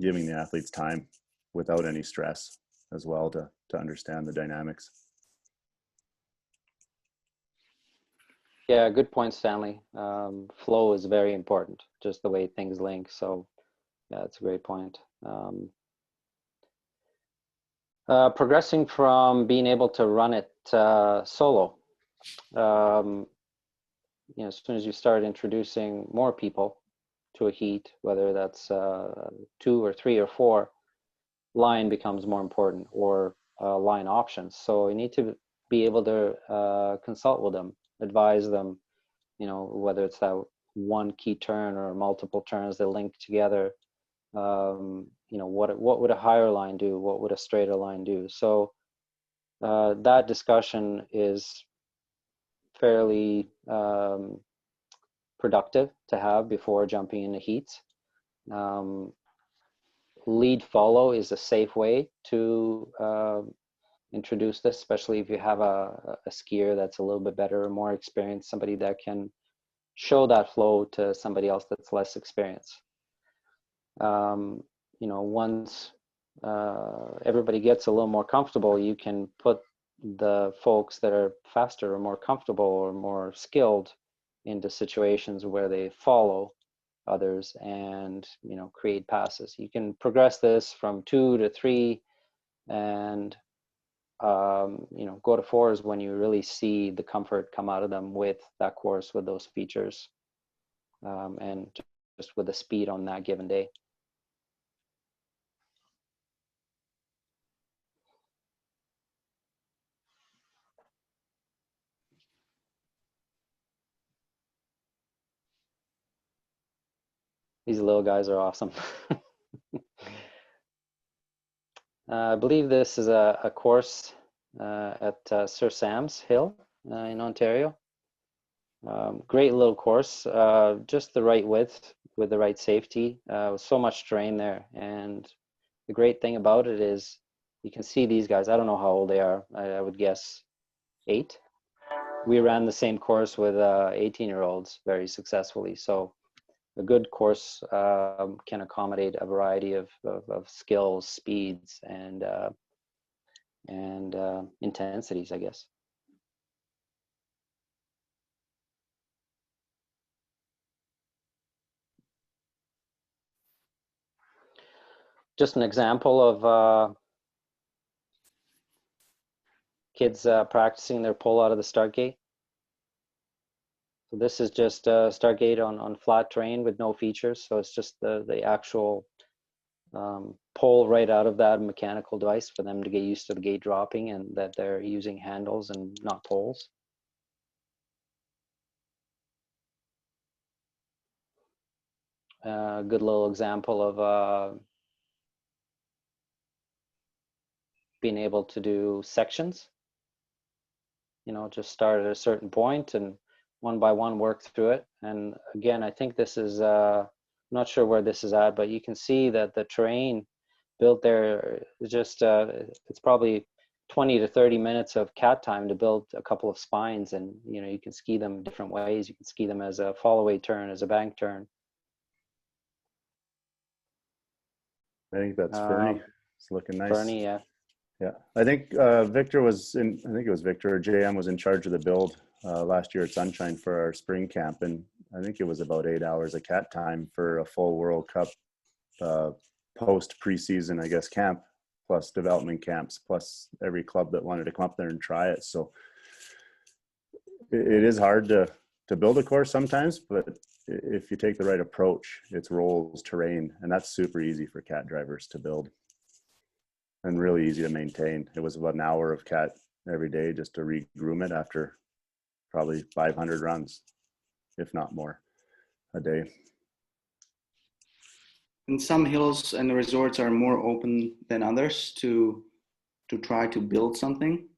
giving the athletes time without any stress as well to understand the dynamics. Yeah, good point, Stanley. Flow is very important, just the way things link. So yeah, it's a great point. Progressing from being able to run it solo, as soon as you start introducing more people to a heat, whether that's 2 or 3 or 4, line becomes more important, or line options. So you need to be able to consult with them, advise them, whether it's that one key turn or multiple turns that link together. What would a higher line do? What would a straighter line do? So that discussion is fairly productive to have before jumping into heats. Lead follow is a safe way to introduce this, especially if you have a skier that's a little bit better or more experienced, somebody that can show that flow to somebody else that's less experienced. Once everybody gets a little more comfortable, you can put the folks that are faster or more comfortable or more skilled into situations where they follow others and create passes. You can progress this from 2 to 3 and go to 4s when you really see the comfort come out of them with that course, with those features, and just with the speed on that given day. These little guys are awesome. I believe this is a course at Sir Sam's Hill in Ontario. Great little course, just the right width with the right safety. With so much terrain there, and the great thing about it is you can see these guys. I don't know how old they are. I would guess 8. We ran the same course with 18-year-olds very successfully. So a good course can accommodate a variety of skills, speeds, and intensities, I guess. Just an example of kids practicing their pull out of the start gate. So this is just a start gate on flat terrain with no features. So it's just the actual pull right out of that mechanical device for them to get used to the gate dropping and that they're using handles and not poles. A good little example of being able to do sections. Just start at a certain point and one by one work through it. And again, I think this is, I'm not sure where this is at, but you can see that the terrain built there is just, it's probably 20 to 30 minutes of cat time to build a couple of spines. And, you can ski them different ways. You can ski them as a fall away turn, as a bank turn. I think that's Fernie. It's looking nice. Fernie, yeah. Yeah, I think Victor was in, I think it was Victor or JM was in charge of the build last year at Sunshine for our spring camp. And I think it was about 8 hours of cat time for a full World Cup post preseason, I guess, camp, plus development camps, plus every club that wanted to come up there and try it. So it is hard to build a course sometimes, but if you take the right approach, it's rolls, terrain, and that's super easy for cat drivers to build. And really easy to maintain. It was about an hour of cat every day just to regroom it after probably 500 runs, if not more, a day. And some hills and resorts are more open than others to try to build something.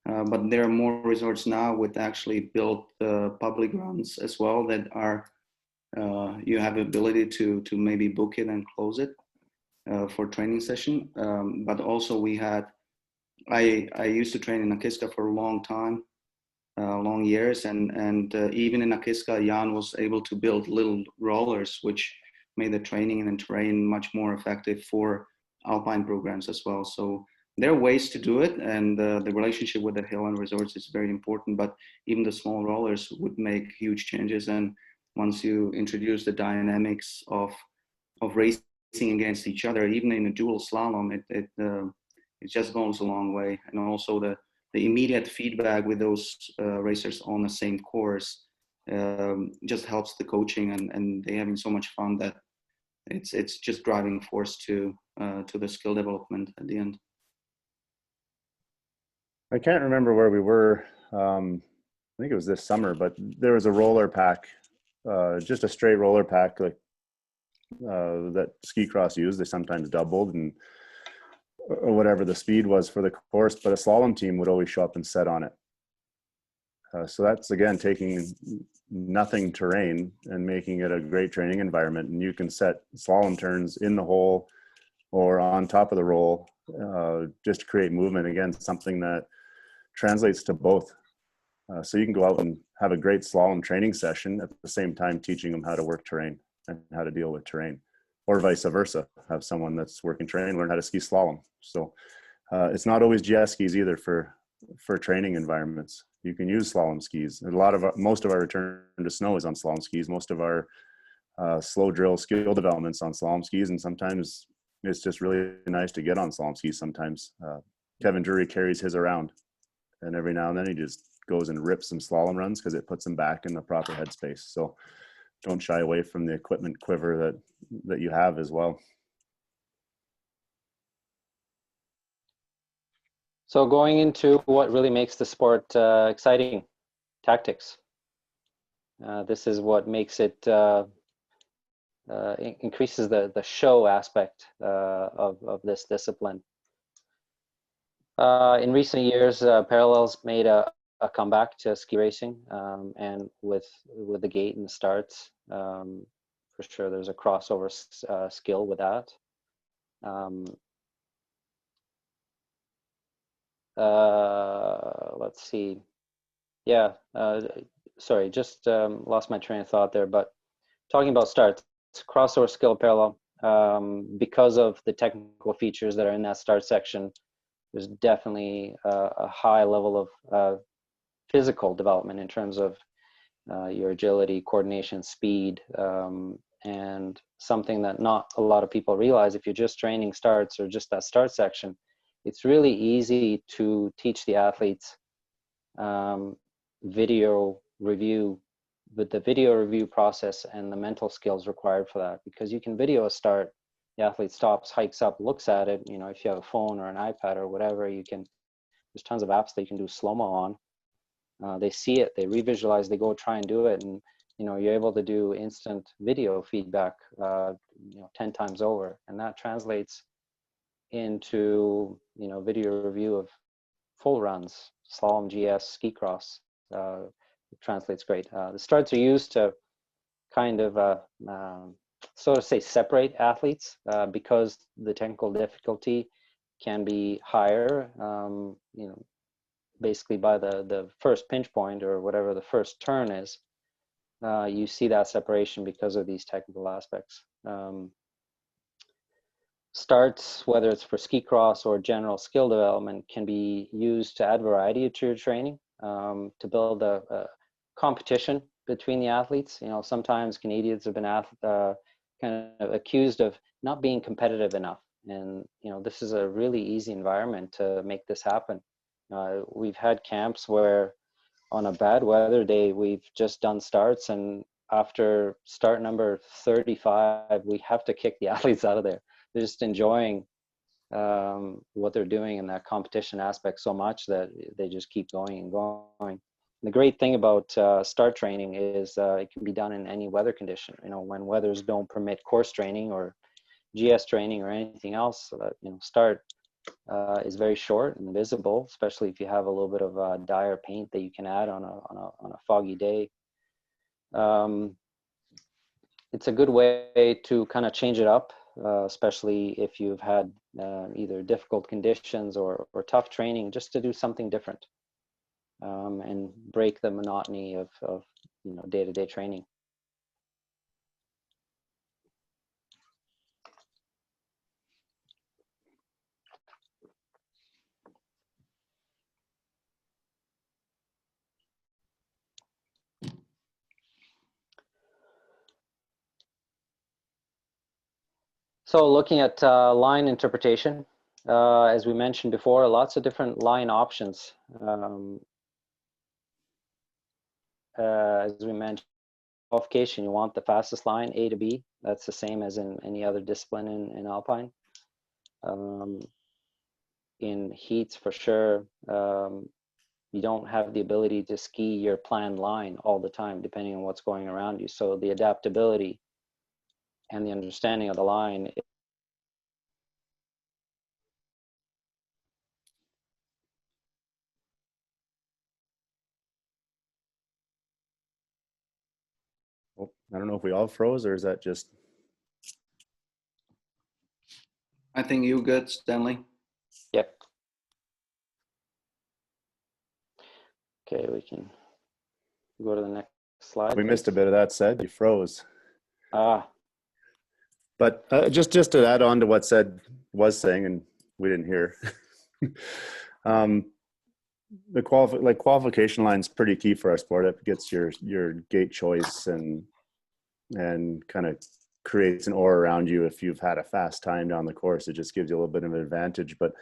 But there are more resorts now with actually built public runs as well that are, you have the ability to maybe book it and close it. for training session. But also we had, I used to train in ACA-CSC for a long time, long years, and even in ACA-CSC, Jan was able to build little rollers, which made the training and terrain much more effective for alpine programs as well. So there are ways to do it, and the relationship with the hill and resorts is very important, but even the small rollers would make huge changes. And once you introduce the dynamics of racing against each other, even in a dual slalom, it just goes a long way. And also the immediate feedback with those racers on the same course just helps the coaching, and they having so much fun that it's just driving force to the skill development at the end. I can't remember where we were. I think it was this summer, but there was a roller pack, just a straight roller pack, like that Ski Cross used. They sometimes doubled, and or whatever the speed was for the course, but a slalom team would always show up and set on it. So that's, again, taking nothing terrain and making it a great training environment. And you can set slalom turns in the hole or on top of the roll, just to create movement. Again, something that translates to both. So you can go out and have a great slalom training session at the same time teaching them how to work terrain and how to deal with terrain, or vice versa. Have someone that's working terrain learn how to ski slalom. So it's not always GS skis either for training environments. You can use slalom skis. Most of our return to snow is on slalom skis. Most of our slow drill skill developments on slalom skis, and sometimes it's just really nice to get on slalom skis. Sometimes Kevin Drury carries his around, and every now and then he just goes and rips some slalom runs because it puts him back in the proper headspace. So don't shy away from the equipment quiver that you have as well. So going into what really makes the sport exciting, tactics. This is what makes it, increases the show aspect of this discipline. In recent years, parallels made a comeback to ski racing, and with the gate and the starts, for sure there's a crossover skill with that. Let's see. Yeah, sorry, just lost my train of thought there, but talking about starts, crossover skill parallel, because of the technical features that are in that start section, there's definitely a high level of physical development in terms of your agility, coordination, speed, and something that not a lot of people realize. If you're just training starts or just that start section, it's really easy to teach the athletes video review, with the video review process and the mental skills required for that, because you can video a start, the athlete stops, hikes up, looks at it. You know, if you have a phone or an iPad or whatever, you can, there's tons of apps that you can do slow-mo on. They see it, they revisualize, they go try and do it, and you know, you're able to do instant video feedback, you know, 10 times over, and that translates into, you know, video review of full runs, slalom, GS, ski cross. It translates great. The starts are used to kind of so to say separate athletes, because the technical difficulty can be higher, you know, basically by the first pinch point or whatever the first turn is. You see that separation because of these technical aspects. Starts, whether it's for ski cross or general skill development, can be used to add variety to your training, to build a competition between the athletes. You know, sometimes Canadians have been kind of accused of not being competitive enough, and you know, this is a really easy environment to make this happen. We've had camps where on a bad weather day, we've just done starts, and after start number 35, we have to kick the athletes out of there. They're just enjoying what they're doing in that competition aspect so much that they just keep going and going. The great thing about start training is it can be done in any weather condition. You know, when weathers don't permit course training or GS training or anything else, you know, start is very short and visible, especially if you have a little bit of dire paint that you can add on a foggy day. It's a good way to kind of change it up especially if you've had either difficult conditions or tough training, just to do something different and break the monotony of day-to-day training. So looking at line interpretation, as we mentioned before, lots of different line options. As we mentioned, qualification, you want the fastest line, A to B. That's the same as in any other discipline in Alpine. In heats, for sure, you don't have the ability to ski your planned line all the time, depending on what's going around you. So the adaptability and the understanding of the line. Oh, I don't know if we all froze, or is that just? I think you good, Stanley. Yep. Okay, we can go to the next slide. We missed a bit of that said. You froze. Ah. But just to add on to what Said was saying, and we didn't hear, the qualification line is pretty key for our sport. It gets your gate choice and kind of creates an aura around you. If you've had a fast time down the course, it just gives you a little bit of an advantage. But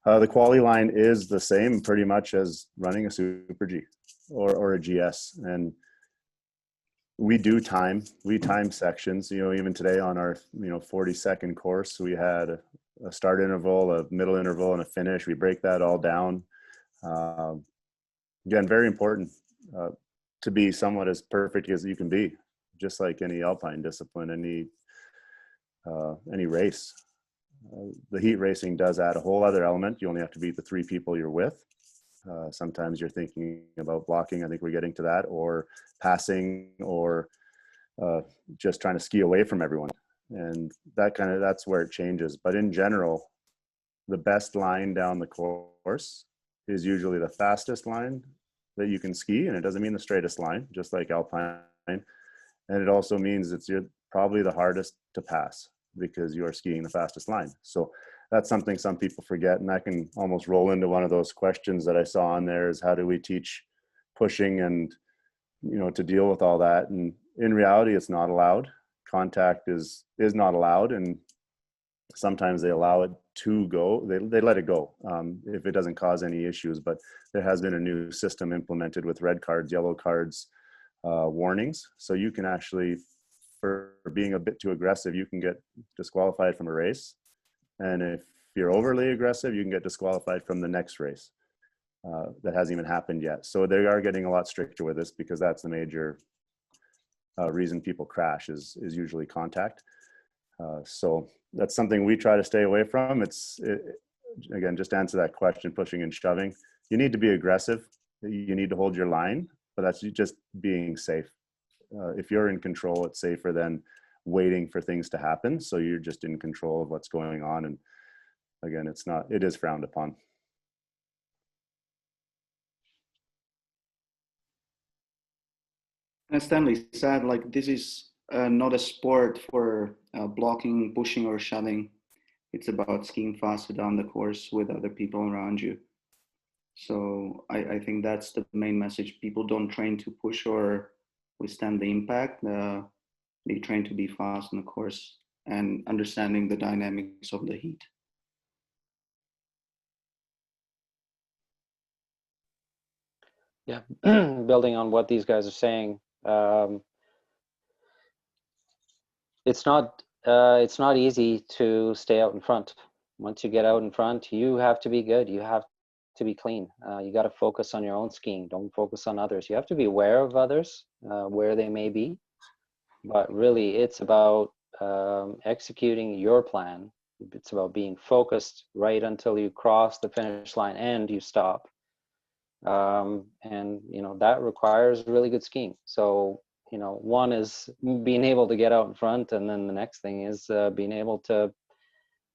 the quali line is the same pretty much as running a Super G or a GS, and we time sections. Even today on our 40-second course, we had a start interval, a middle interval, and a finish. We break that all down. Again, very important to be somewhat as perfect as you can be, just like any alpine discipline, any race. The heat racing does add a whole other element. You only have to beat the 3 people you're with. Sometimes you're thinking about blocking. I think we're getting to that, or passing, or just trying to ski away from everyone. And that's where it changes. But in general, the best line down the course is usually the fastest line that you can ski. And it doesn't mean the straightest line, just like alpine. And it also means you're probably the hardest to pass because you are skiing the fastest line. So that's something some people forget, and that can almost roll into one of those questions that I saw on there, is how do we teach pushing and to deal with all that? And in reality, it's not allowed. Contact is not allowed, and sometimes they allow it to go. They let it go if it doesn't cause any issues. But there has been a new system implemented with red cards, yellow cards, warnings. So you can actually, for being a bit too aggressive, you can get disqualified from a race. And if you're overly aggressive, you can get disqualified from the next race. That hasn't even happened yet. So they are getting a lot stricter with this, because that's the major reason people crash is usually contact. So that's something we try to stay away from. Again, just to answer that question, pushing and shoving. You need to be aggressive. You need to hold your line, but that's just being safe. If you're in control, it's safer than waiting for things to happen. So you're just in control of what's going on. And again, it is frowned upon. As Stanley said, this is not a sport for blocking, pushing, or shoving. It's about skiing faster down the course with other people around you. So I think that's the main message. People don't train to push or withstand the impact. They train to be fast on the course and understanding the dynamics of the heat. Yeah, building on what these guys are saying, it's not easy to stay out in front. Once you get out in front, you have to be good. You have to be clean. You got to focus on your own skiing. Don't focus on others. You have to be aware of others, where they may be. But really, it's about executing your plan. It's about being focused right until you cross the finish line and you stop. And that requires really good skiing. So you know, one is being able to get out in front, and then the next thing is being able to,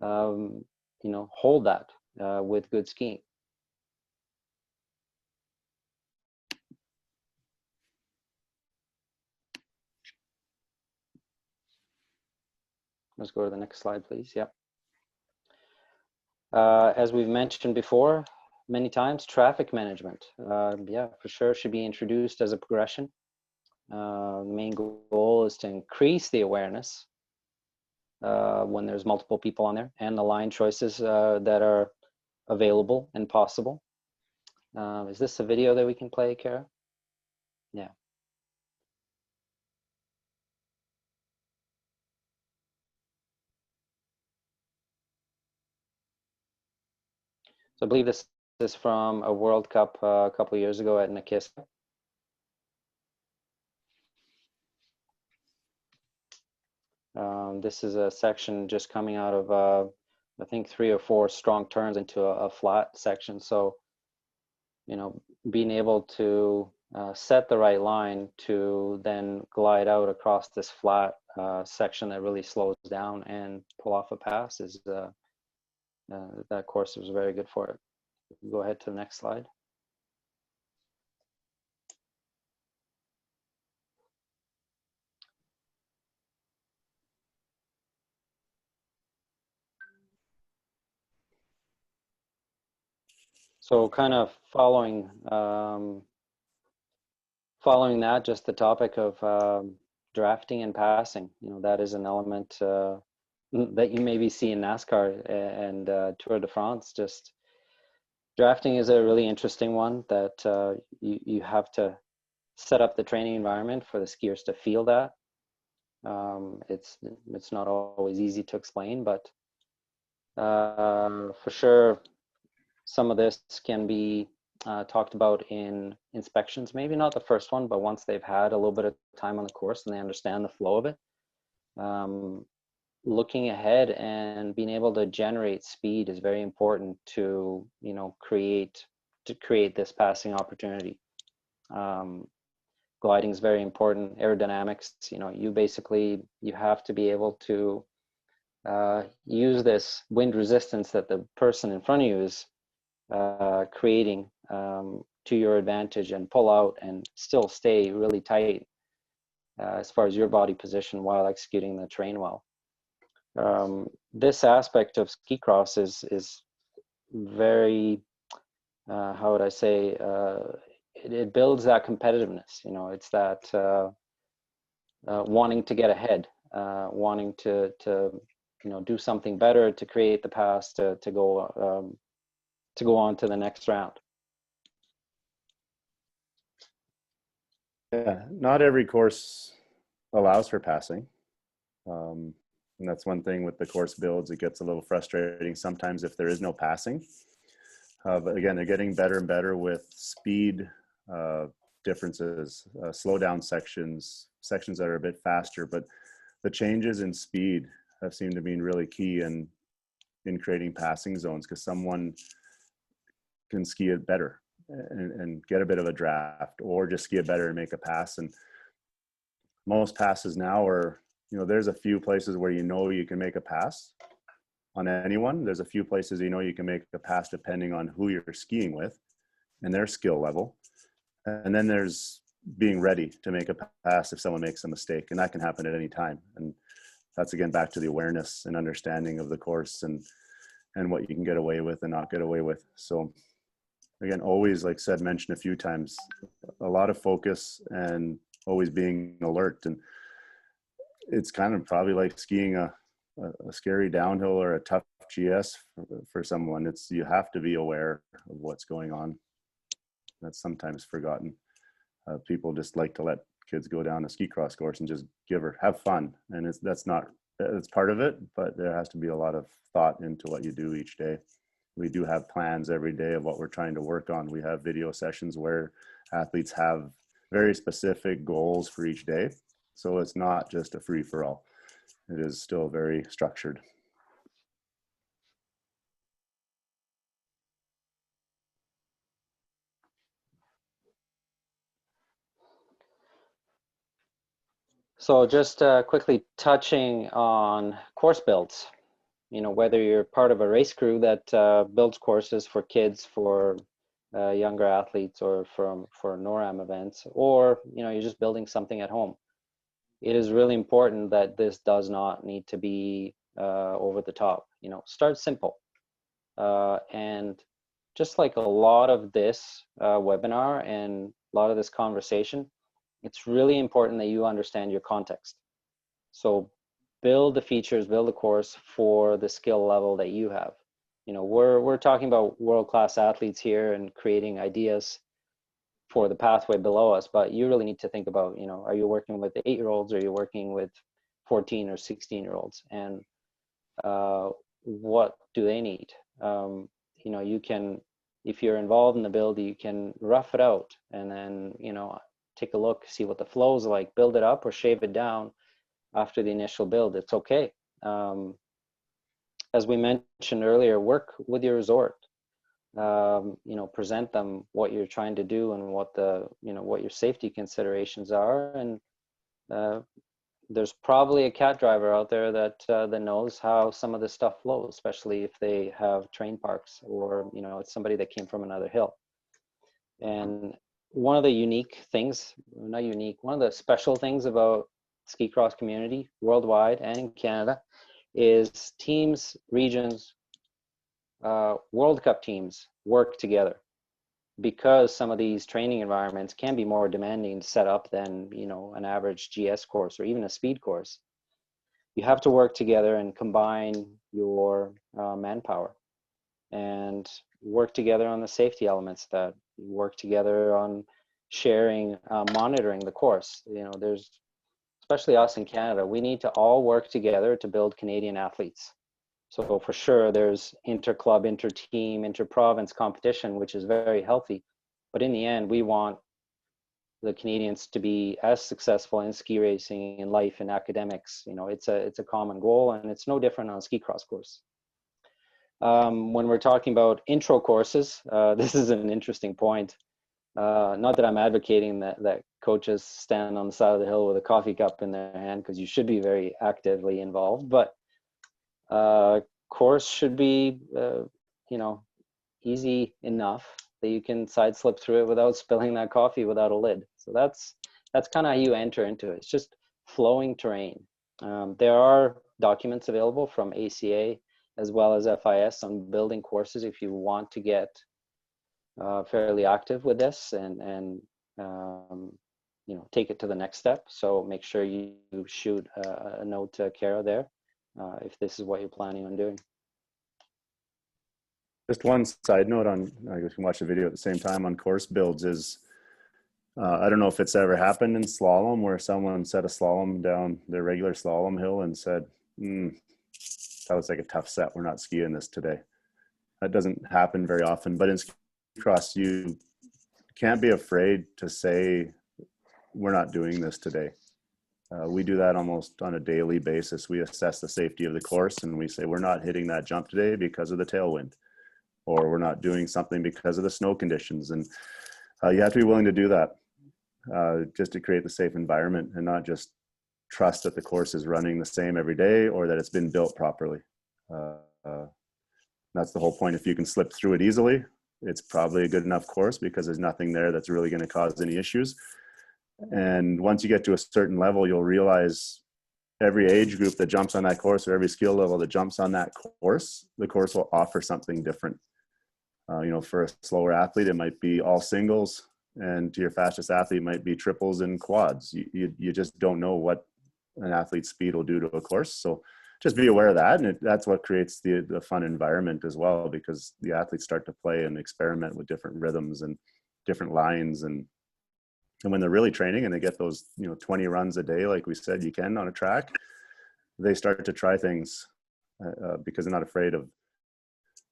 you know, hold that with good skiing. Let's go to the next slide, please. Yep. As we've mentioned before, many times, traffic management, yeah, for sure, should be introduced as a progression. The main goal is to increase the awareness when there's multiple people on there, and the line choices that are available and possible. Is this a video that we can play, Kara? Yeah. So I believe this is from a World Cup a couple of years ago at Anglais. This is a section just coming out of, I think, 3 or 4 strong turns into a flat section. So, you know, being able to set the right line to then glide out across this flat section that really slows down and pull off a pass is, that course was very good for it. Go ahead to the next slide. So kind of following that, just the topic of drafting and passing, you know, that is an element that you maybe see in NASCAR and Tour de France. Just drafting is a really interesting one that you have to set up the training environment for the skiers to feel that. It's not always easy to explain, but for sure, some of this can be talked about in inspections, maybe not the first one, but once they've had a little bit of time on the course and they understand the flow of it. Looking ahead and being able to generate speed is very important to, you know, create this passing opportunity. Gliding is very important. Aerodynamics, you know, you have to be able to use this wind resistance that the person in front of you is creating to your advantage, and pull out and still stay really tight as far as your body position while executing the terrain well. This aspect of ski cross is very, how would I say, it builds that competitiveness. You know, it's that wanting to get ahead, wanting to you know, do something better, to create the pass to go on to the next round. Yeah, not every course allows for passing. And that's one thing with the course builds, it gets a little frustrating sometimes if there is no passing. But again, they're getting better and better with speed differences, slow down sections that are a bit faster, but the changes in speed have seemed to be really key in creating passing zones, because someone can ski it better and get a bit of a draft, or just ski it better and make a pass. And most passes now are, you know, there's a few places where you know you can make a pass on anyone. There's a few places you know you can make a pass depending on who you're skiing with and their skill level. And then there's being ready to make a pass if someone makes a mistake, and that can happen at any time. And that's, again, back to the awareness and understanding of the course and what you can get away with and not get away with. So again, always, like said, mentioned a few times, a lot of focus and always being alert. And it's kind of probably like skiing a scary downhill or a tough GS for someone. It's, you have to be aware of what's going on. That's sometimes forgotten. People just like to let kids go down a ski cross course and just have fun. And that's part of it, but there has to be a lot of thought into what you do each day. We do have plans every day of what we're trying to work on. We have video sessions where athletes have very specific goals for each day. So it's not just a free for all. It is still very structured. So just quickly touching on course builds, you know, whether you're part of a race crew that builds courses for kids, for younger athletes, or for NORAM events, or, you know, you're just building something at home. It is really important that this does not need to be over the top. You know, start simple. And just like a lot of this webinar and a lot of this conversation, it's really important that you understand your context. So build the features, build the course for the skill level that you have. You know, we're talking about world-class athletes here and creating ideas for the pathway below us, but you really need to think about, you know, are you working with 8-year-olds, or are you working with 14 or 16-year-olds, and what do they need? You know, you can, if you're involved in the build, you can rough it out and then, you know, take a look, see what the flow is like, build it up or shave it down after the initial build. It's okay. As we mentioned earlier, work with your resort. You know, present them what you're trying to do and what the, you know, what your safety considerations are. And there's probably a cat driver out there that that knows how some of this stuff flows, especially if they have train parks, or, you know, it's somebody that came from another hill. And one of the unique things, not unique, one of the special things about ski cross community worldwide and in Canada is teams, regions, World Cup teams work together, because some of these training environments can be more demanding to set up than, you know, an average GS course or even a speed course. You have to work together and combine your manpower and work together on the safety elements, that work together on sharing, monitoring the course. You know, there's, especially us in Canada, we need to all work together to build Canadian athletes. So for sure, there's inter-club, inter-team, inter-province competition, which is very healthy. But in the end, we want the Canadians to be as successful in ski racing, in life, in academics. You know, it's a common goal, and it's no different on a ski cross course. When we're talking about intro courses, this is an interesting point. Not that I'm advocating that coaches stand on the side of the hill with a coffee cup in their hand, because you should be very actively involved, but course should be, you know, easy enough that you can side slip through it without spilling that coffee without a lid. So that's kind of how you enter into it. It's just flowing terrain. There are documents available from ACA as well as FIS on building courses if you want to get fairly active with this and you know, take it to the next step. So make sure you shoot a note to Kara there if this is what you're planning on doing. Just one side note on, I guess you can watch the video at the same time, on course builds is, I don't know if it's ever happened in slalom where someone set a slalom down their regular slalom hill and said, that was like a tough set, we're not skiing this today. That doesn't happen very often, but in ski cross, you can't be afraid to say, we're not doing this today. We do that almost on a daily basis. We assess the safety of the course and we say, we're not hitting that jump today because of the tailwind, or we're not doing something because of the snow conditions. And you have to be willing to do that just to create the safe environment and not just trust that the course is running the same every day or that it's been built properly. That's the whole point. If you can slip through it easily, it's probably a good enough course because there's nothing there that's really going to cause any issues. And once you get to a certain level, you'll realize every age group that jumps on that course, or every skill level that jumps on that course, the course will offer something different. You know, for a slower athlete, it might be all singles, and to your fastest athlete, it might be triples and quads. You just don't know what an athlete's speed will do to a course. So just be aware of that. And that's what creates the fun environment as well, because the athletes start to play and experiment with different rhythms and different lines. And when they're really training and they get those, you know, 20 runs a day, like we said, you can on a track, they start to try things because they're not afraid of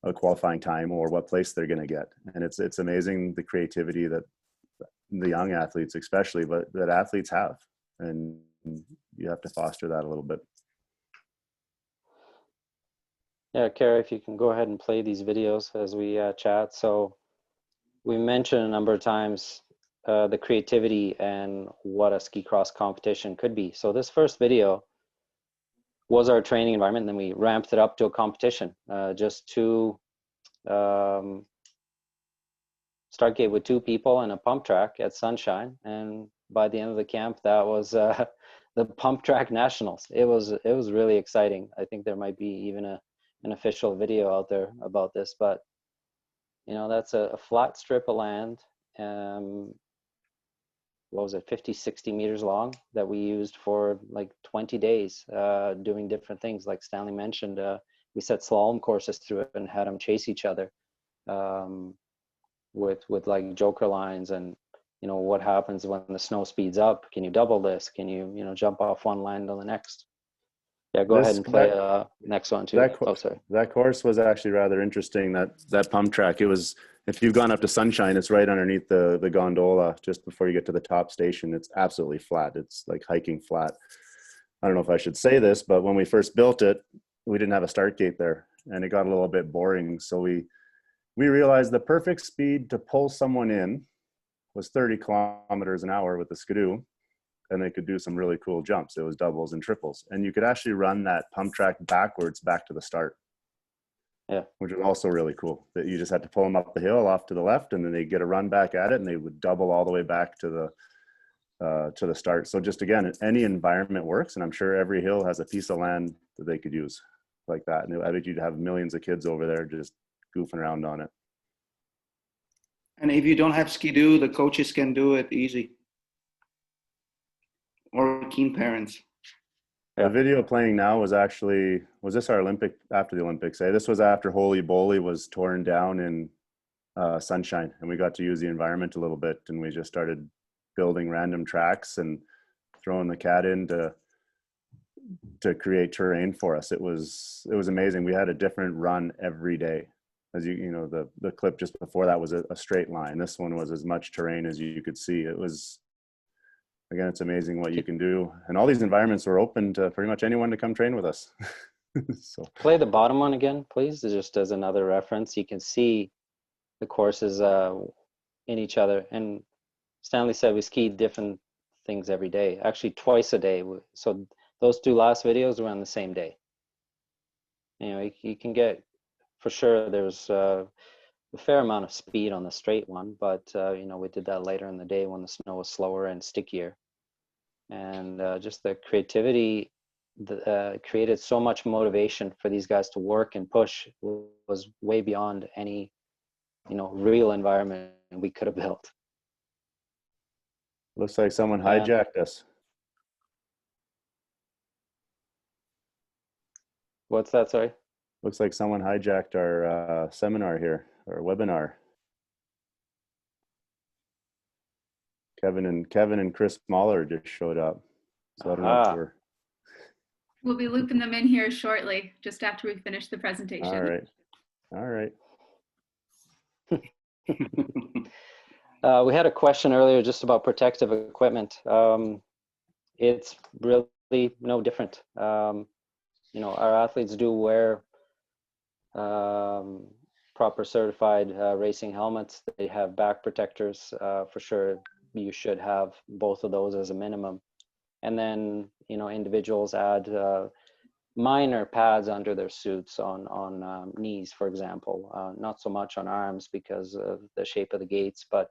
a qualifying time or what place they're going to get. And it's amazing the creativity that the young athletes, especially, but that athletes have, and you have to foster that a little bit. Yeah, Kara, if you can go ahead and play these videos as we chat. So we mentioned a number of times the creativity and what a ski cross competition could be. So this first video was our training environment, and then we ramped it up to a competition. Just two start gate with 2 people and a pump track at Sunshine, and by the end of the camp, that was the pump track nationals. It was really exciting. I think there might be even an official video out there about this, but you know, that's a flat strip of land. What was it, 50, 60 meters long, that we used for like 20 days doing different things. Like Stanley mentioned, we set slalom courses through it and had them chase each other with like joker lines, and you know, what happens when the snow speeds up? Can you double this? Can you jump off one line to the next? Yeah, go ahead and play next one too. Sorry. That course was actually rather interesting. That pump track, it was, if you've gone up to Sunshine, it's right underneath the gondola just before you get to the top station. It's absolutely flat. It's like hiking flat. I don't know if I should say this, but when we first built it, we didn't have a start gate there, and it got a little bit boring. So we realized the perfect speed to pull someone in was 30 kilometers an hour with the Skidoo, and they could do some really cool jumps. It was doubles and triples, and you could actually run that pump track backwards back to the start. Yeah, which was also really cool, that you just had to pull them up the hill off to the left, and then they get a run back at it, and they would double all the way back to the start. So just again, any environment works, and I'm sure every hill has a piece of land that they could use like that. And I bet you'd have millions of kids over there just goofing around on it. And if you don't have Skidoo, the coaches can do it easy, or keen parents. The video playing now was this our Olympic, after the Olympics? This was after Holy Bowly was torn down in Sunshine, and we got to use the environment a little bit, and we just started building random tracks and throwing the cat in to create terrain for us. It was amazing. We had a different run every day. As you know, the clip just before that was a straight line. This one was as much terrain as you could see. It was, again, it's amazing what you can do. And all these environments were open to pretty much anyone to come train with us. So play the bottom one again, please, just as another reference. You can see the courses in each other. And Stanley said we skied different things every day, actually twice a day. So those 2 last videos were on the same day. You know, you can get, for sure, there's a fair amount of speed on the straight one, but you know, we did that later in the day when the snow was slower and stickier. And just the creativity created so much motivation for these guys to work and push, was way beyond any, you know, real environment we could have built. Looks like someone hijacked us. What's that, sorry? Looks like someone hijacked our seminar here, or webinar. Kevin and Chris Mahler just showed up. So I don't know if we'll be looping them in here shortly, just after we finish the presentation. All right. We had a question earlier just about protective equipment. It's really no different. You know, our athletes do wear proper certified racing helmets. They have back protectors. For sure, you should have both of those as a minimum. And then, you know, individuals add minor pads under their suits on knees, for example. Not so much on arms because of the shape of the gates, but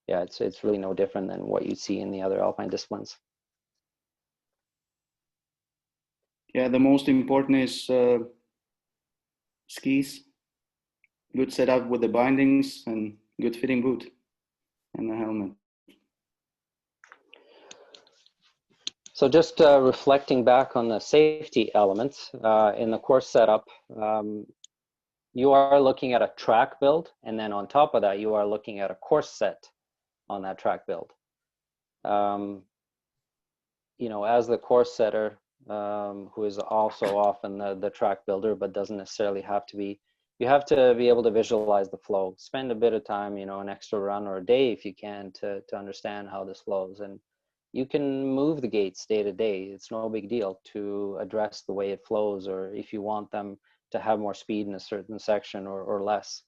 yeah, it's really no different than what you see in the other alpine disciplines. Yeah, the most important is skis, good setup with the bindings, and good fitting boot and the helmet. So just reflecting back on the safety elements in the course setup, you are looking at a track build, and then on top of that, you are looking at a course set on that track build. You know, as the course setter, who is also often the track builder, but doesn't necessarily have to be, you have to be able to visualize the flow. Spend a bit of time, you know, an extra run or a day if you can to understand how this flows. And you can move the gates day to day. It's no big deal to address the way it flows, or if you want them to have more speed in a certain section or less.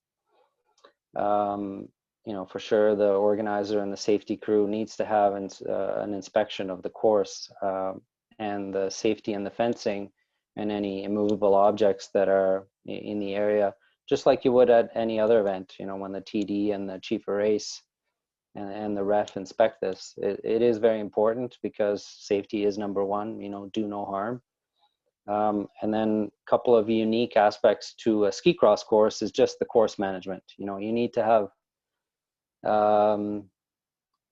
for sure the organizer and the safety crew needs to have an inspection of the course and the safety and the fencing and any immovable objects that are in the area, just like you would at any other event, when the TD and the chief of race and the ref inspect this. It is very important because safety is number one, do no harm. And then a couple of unique aspects to a ski cross course is just the course management. You need to have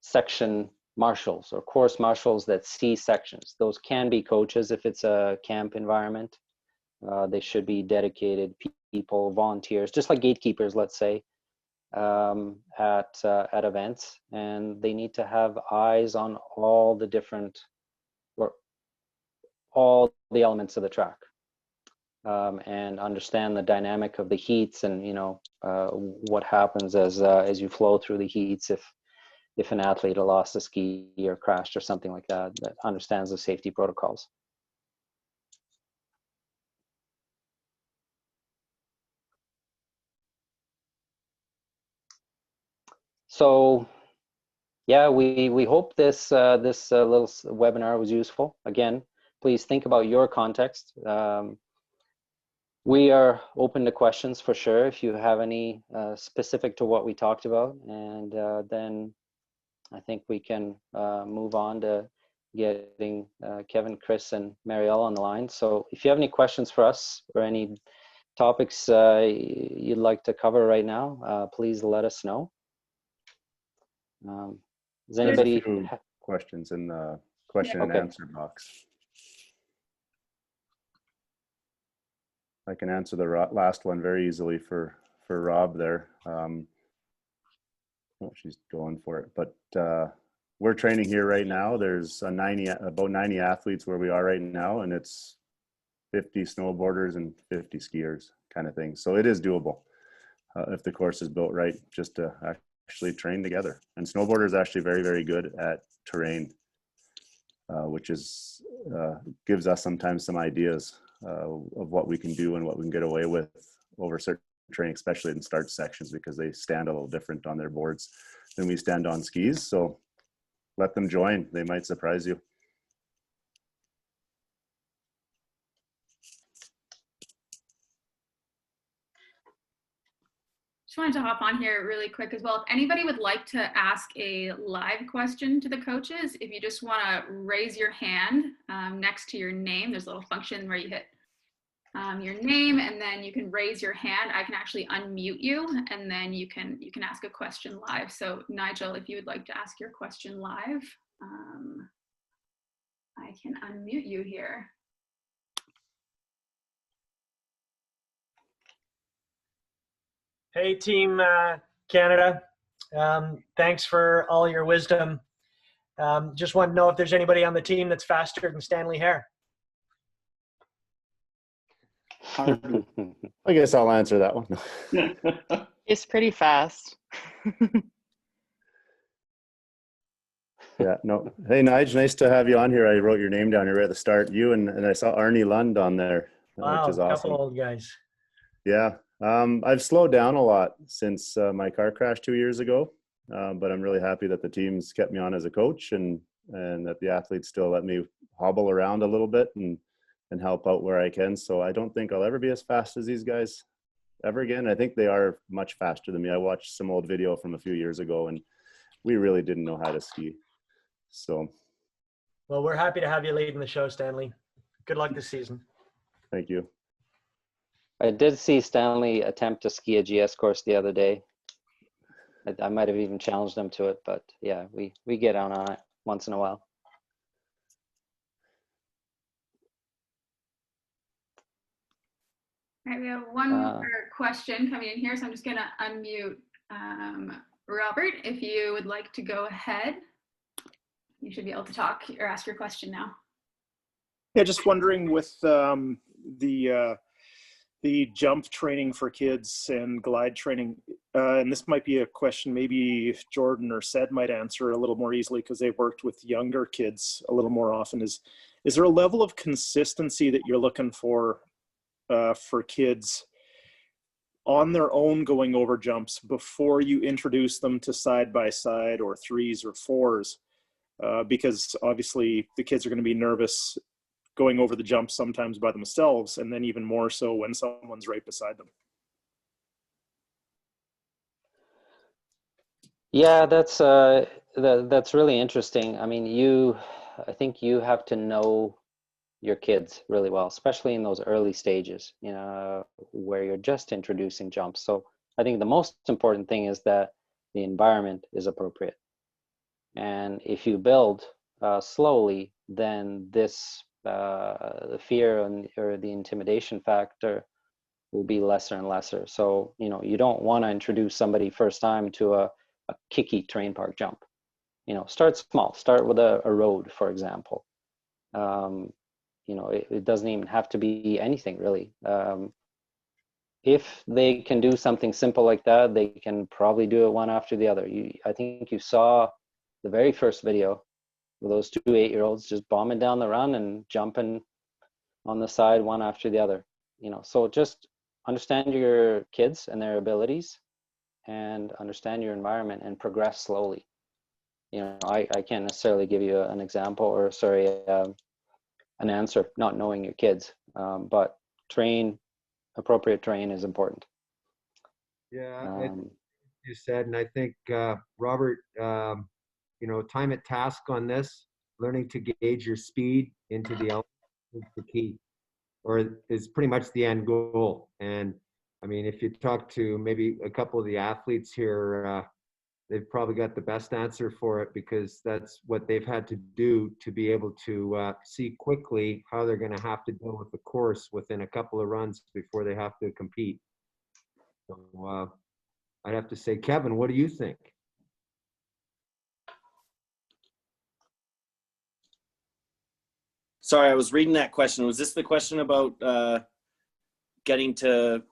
section marshals or course marshals that see sections. Those can be coaches if it's a camp environment. They should be dedicated people, volunteers, just like gatekeepers, let's say, at events, and they need to have eyes on all the different or all the elements of the track, and understand the dynamic of the heats and what happens as you flow through the heats if an athlete lost a ski or crashed or something like that understands the safety protocols. So yeah, we hope this little webinar was useful. Again, please think about your context. We are open to questions for sure if you have any specific to what we talked about, and then I think we can move on to getting Kevin, Chris, and Marielle on the line. So if you have any questions for us or any topics you'd like to cover right now, please let us know. Does anybody There's a few questions in the question and answer box? I can answer the last one very easily for Rob there. Oh, she's going for it, but we're training here right now. There's about 90 athletes where we are right now, and it's 50 snowboarders and 50 skiers kind of thing. So it is doable if the course is built right, just to actually train together. And snowboarders is actually very, very good at terrain, which is gives us sometimes some ideas of what we can do and what we can get away with over certain training, especially in start sections, because they stand a little different on their boards than we stand on skis. So let them join, they might surprise you. Just wanted to hop on here really quick as well. If anybody would like to ask a live question to the coaches, if you just want to raise your hand next to your name, there's a little function where you hit your name and then you can raise your hand. I can actually unmute you and then you can ask a question live. So Nigel, if you would like to ask your question live, I can unmute you here. Hey, Team Canada. Thanks for all your wisdom. Just want to know if there's anybody on the team that's faster than Stanley Hare. I guess I'll answer that one. He's pretty fast. Yeah, no. Hey, Nige, nice to have you on here. I wrote your name down here right at the start. You and I saw Arnie Lund on there, Wow, which is awesome. couple old guys. Yeah, I've slowed down a lot since my car crash 2 years ago, but I'm really happy that the team's kept me on as a coach and that the athletes still let me hobble around a little bit and help out where I can. So I don't think I'll ever be as fast as these guys ever again. I think they are much faster than me. I watched some old video from a few years ago and we really didn't know how to ski. So. Well, we're happy to have you leading the show, Stanley. Good luck this season. Thank you. I did see Stanley attempt to ski a GS course the other day. I might have even challenged him to it, but yeah, we get on it once in a while. All right, we have one more question coming in here, so I'm just going to unmute Robert. If you would like to go ahead, you should be able to talk or ask your question now. Yeah, just wondering with the jump training for kids and glide training, and this might be a question maybe Jordan or Sed might answer a little more easily because they've worked with younger kids a little more often. Is there a level of consistency that you're looking for kids on their own going over jumps before you introduce them to side-by-side or threes or fours, because obviously the kids are going to be nervous going over the jumps sometimes by themselves, and then even more so when someone's right beside them. Yeah, that's really interesting. I mean, I think you have to know your kids really well, especially in those early stages, where you're just introducing jumps. So I think the most important thing is that the environment is appropriate. And if you build slowly, then this the fear or the intimidation factor will be lesser and lesser. So, you don't want to introduce somebody first time to a kicky terrain park jump. Start small, start with a road, for example. It doesn't even have to be anything really. If they can do something simple like that, they can probably do it one after the other. I think you saw the very first video with those 2 8-year-olds just bombing down the run and jumping on the side one after the other. So just understand your kids and their abilities, and understand your environment, and progress slowly. I can't necessarily give you an example, or an answer not knowing your kids, but appropriate terrain is important. Yeah, you said, and I think Robert, time at task on this, learning to gauge your speed into the element is the key, or is pretty much the end goal. And I mean, if you talk to maybe a couple of the athletes here, they've probably got the best answer for it, because that's what they've had to do to be able to see quickly how they're going to have to deal with the course within a couple of runs before they have to compete. So I'd have to say, Kevin, what do you think? Sorry, I was reading that question. Was this the question about getting to?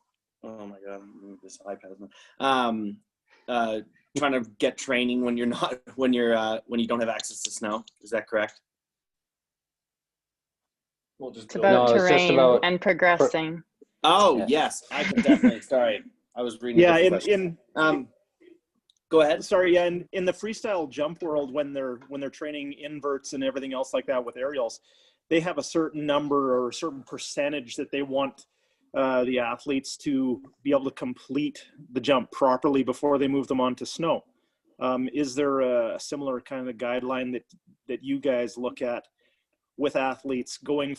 Oh my God, this iPad is trying to get training when you don't have access to snow. Is that correct? Well, it's about terrain and progressing. Oh yes, I can definitely. Sorry, I was reading. Yeah, go ahead. Sorry, yeah, in the freestyle jump world, when they're training inverts and everything else like that with aerials, they have a certain number or a certain percentage that they want the athletes to be able to complete the jump properly before they move them onto snow. Is there a similar kind of guideline that you guys look at with athletes going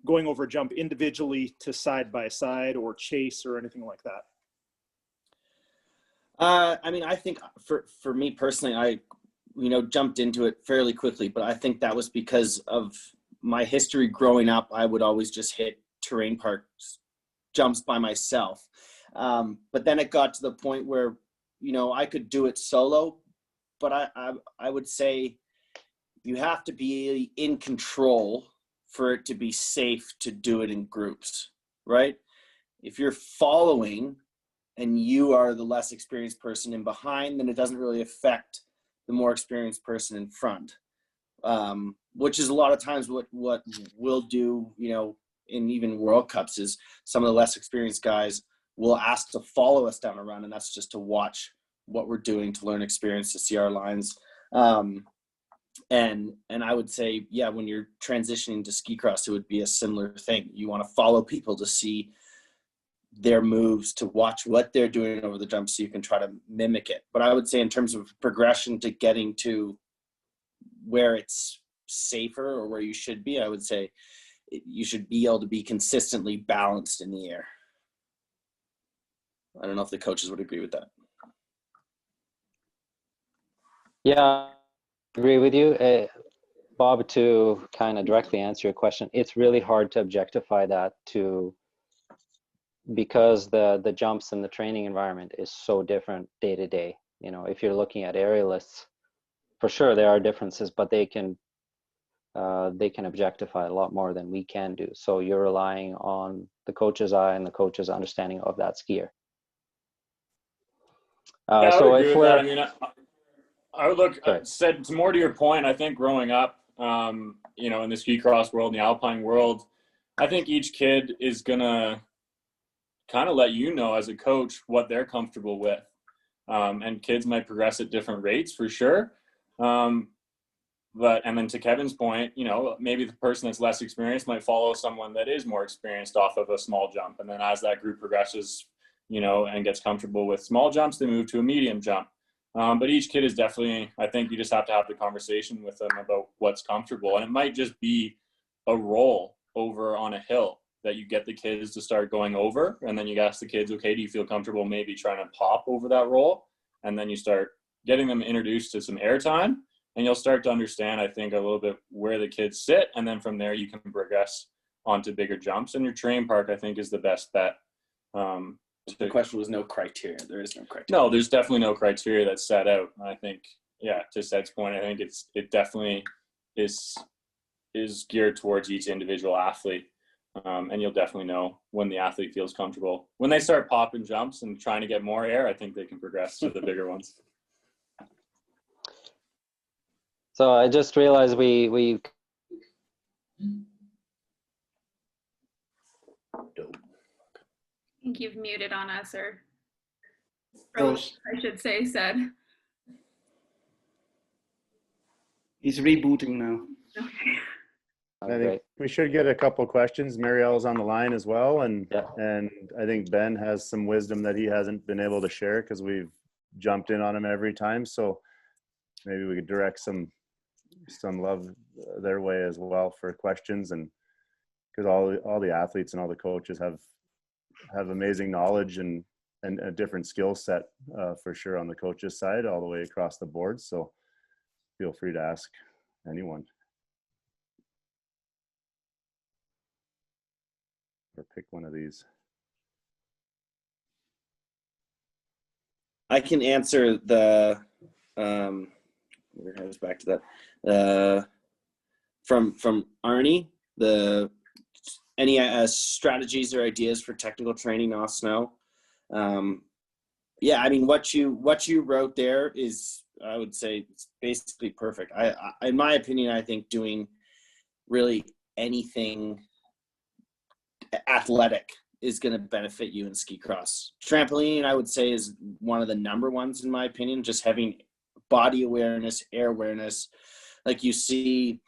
over a jump individually to side by side or chase or anything like that? I mean, I think for me personally, I jumped into it fairly quickly, but I think that was because of my history growing up. I would always just hit terrain park jumps by myself. But then it got to the point where, I could do it solo, but I would say you have to be in control for it to be safe to do it in groups, right? If you're following and you are the less experienced person in behind, then it doesn't really affect the more experienced person in front. Which is a lot of times what we'll do, in even World Cups, is some of the less experienced guys will ask to follow us down a run, and that's just to watch what we're doing, to learn experience, to see our lines. And I would say, yeah, when you're transitioning to ski cross, it would be a similar thing. You want to follow people to see their moves, to watch what they're doing over the jump so you can try to mimic it. But I would say in terms of progression to getting to where it's safer or where you should be, I would say you should be able to be consistently balanced in the air. I don't know if the coaches would agree with that. Yeah, I agree with you. Bob, to kind of directly answer your question, it's really hard to objectify that because the jumps in the training environment is so different day to day. If you're looking at aerialists, for sure there are differences, but they can objectify a lot more than we can do. So you're relying on the coach's eye and the coach's understanding of that skier. Yeah, so if we're, I mean, I would look. Said more to your point. I think growing up, in the ski cross world, in the alpine world, I think each kid is gonna kind of let you know as a coach what they're comfortable with. And kids might progress at different rates for sure. And then to Kevin's point, you know, maybe the person that's less experienced might follow someone that is more experienced off of a small jump. And then as that group progresses, you know, and gets comfortable with small jumps, they move to a medium jump. But each kid is definitely, I think you just have to have the conversation with them about what's comfortable. And it might just be a roll over on a hill that you get the kids to start going over. And then you ask the kids, okay, do you feel comfortable maybe trying to pop over that roll? And then you start getting them introduced to some air time, and you'll start to understand, I think, a little bit where the kids sit. And then from there, you can progress onto bigger jumps. And your terrain park, I think, is the best bet. The question was no criteria. There is no criteria. No, there's definitely no criteria that's set out. I think, yeah, to Sed's point, I think it definitely is geared towards each individual athlete. And you'll definitely know when the athlete feels comfortable. When they start popping jumps and trying to get more air, I think they can progress to the bigger ones. So I just realized we I think you've muted on us, or froze, I should say, Sed. He's rebooting now. Okay. I think we should get a couple of questions. Marielle's on the line as well, and I think Ben has some wisdom that he hasn't been able to share because we've jumped in on him every time. So maybe we could direct some love their way as well for questions, and because all the athletes and all the coaches have amazing knowledge and a different skill set for sure on the coaches side all the way across the board. So feel free to ask anyone. Or pick one of these. I can answer the where I was back to that from Arnie, any strategies or ideas for technical training off snow. Yeah, I mean what you wrote there is, I would say, it's basically perfect. I in my opinion, I think doing really anything athletic is going to benefit you in ski cross. Trampoline, I would say, is one of the number ones in my opinion. Just having body awareness, air awareness, like you see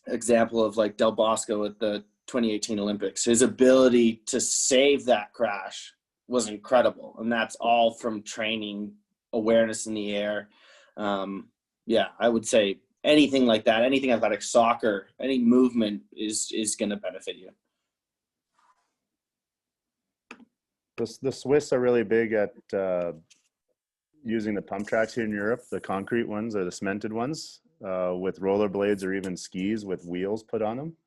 example of like Del Bosco at the 2018 Olympics. His ability to save that crash was incredible, and that's all from training awareness in the air. Yeah, I would say anything like that, anything athletic, soccer, any movement is going to benefit you. The Swiss are really big at using the pump tracks here in Europe, the concrete ones or the cemented ones, with rollerblades or even skis with wheels put on them.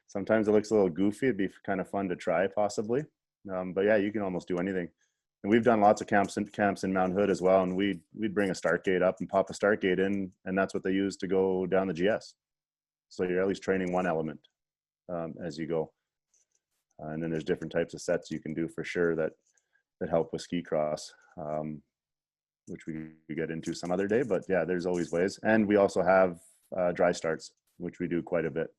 Sometimes it looks a little goofy. It'd be kind of fun to try possibly. But yeah, you can almost do anything. And we've done lots of camps in Mount Hood as well. And we'd bring a start gate up and pop a start gate in, and that's what they use to go down the GS. So you're at least training one element as you go. And then there's different types of sets you can do for sure that help with ski cross, which we get into some other day. But yeah, there's always ways. And we also have dry starts, which we do quite a bit.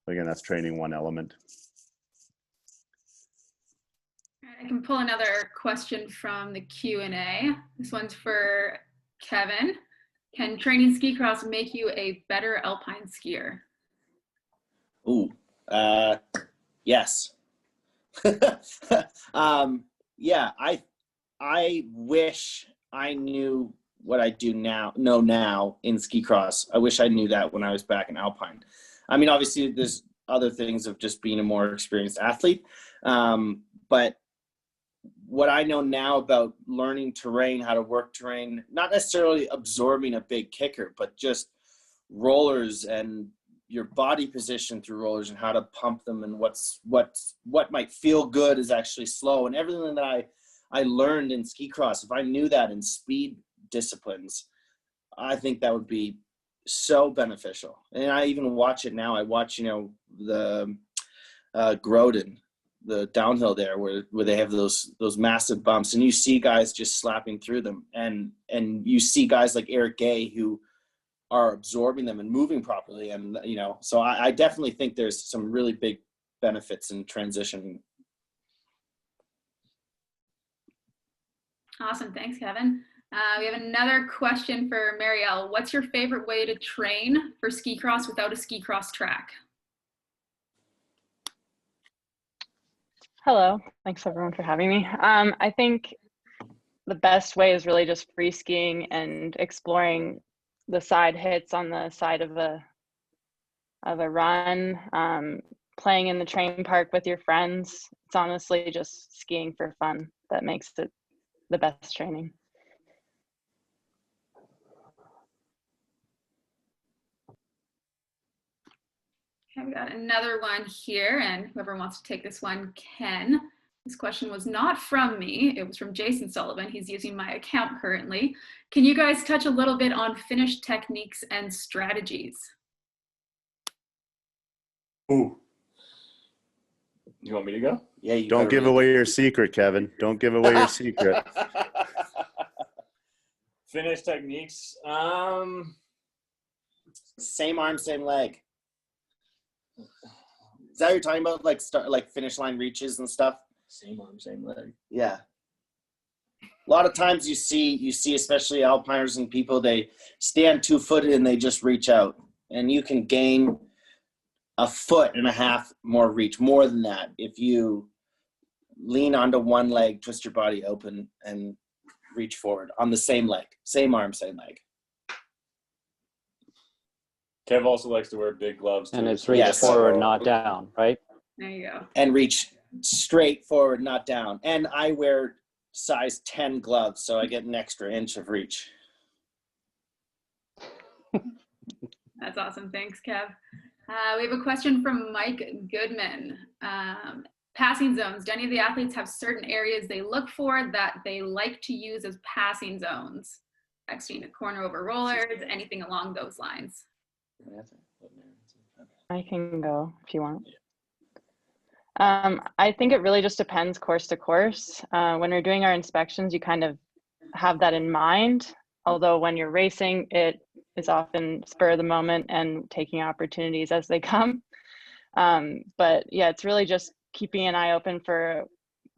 Again, that's training one element. I can pull another question from the Q&A. This one's for Kevin. Can training ski cross make you a better alpine skier? Ooh, yes. Yeah, I wish I knew what I know now in ski cross. I wish I knew that when I was back in alpine. I mean, obviously there's other things of just being a more experienced athlete. But what I know now about learning terrain, how to work terrain, not necessarily absorbing a big kicker, but just rollers and your body position through rollers and how to pump them, and what might feel good is actually slow, and everything that I learned in ski cross, if I knew that in speed disciplines, I think that would be so beneficial. And I even watch it now. I watch, the Grodin, the downhill there where they have those massive bumps, and you see guys just slapping through them, and you see guys like Eric Gay who are absorbing them and moving properly. And so I definitely think there's some really big benefits in transition Awesome, thanks, Kevin. We have another question for Marielle. What's your favorite way to train for ski cross without a ski cross track? Hello, thanks everyone for having me. I think the best way is really just free skiing and exploring the side hits on the side of a run, playing in the train park with your friends. It's honestly just skiing for fun that makes it the best training. Okay, we got another one here, and whoever wants to take this one can. This question was not from me, it was from Jason Sullivan. He's using my account currently. Can you guys touch a little bit on finish techniques and strategies? Ooh. You want me to go? Yeah, you Don't give away your secret, Kevin. Don't give away your secret. Finish techniques. Same arm, same leg. Is that what you're talking about? Like finish line reaches and stuff? Same arm, same leg. Yeah. A lot of times you see especially alpiners and people, they stand 2-footed and they just reach out, and you can gain 1.5 foot more reach, more than that, if you lean onto one leg, twist your body open and reach forward on the same leg, same arm, same leg. Kev also likes to wear big gloves too. And it's reach forward, not down, right? There you go. And reach straight forward, not down. And I wear size 10 gloves, so I get an extra inch of reach. That's awesome. Thanks, Kev. We have a question from Mike Goodman. Passing zones. Do any of the athletes have certain areas they look for that they like to use as passing zones? Exiting a corner over rollers, anything along those lines? I can go if you want. I think it really just depends course to course. When we're doing our inspections, you kind of have that in mind. Although when you're racing, it is often spur of the moment and taking opportunities as they come. But yeah, it's really just keeping an eye open for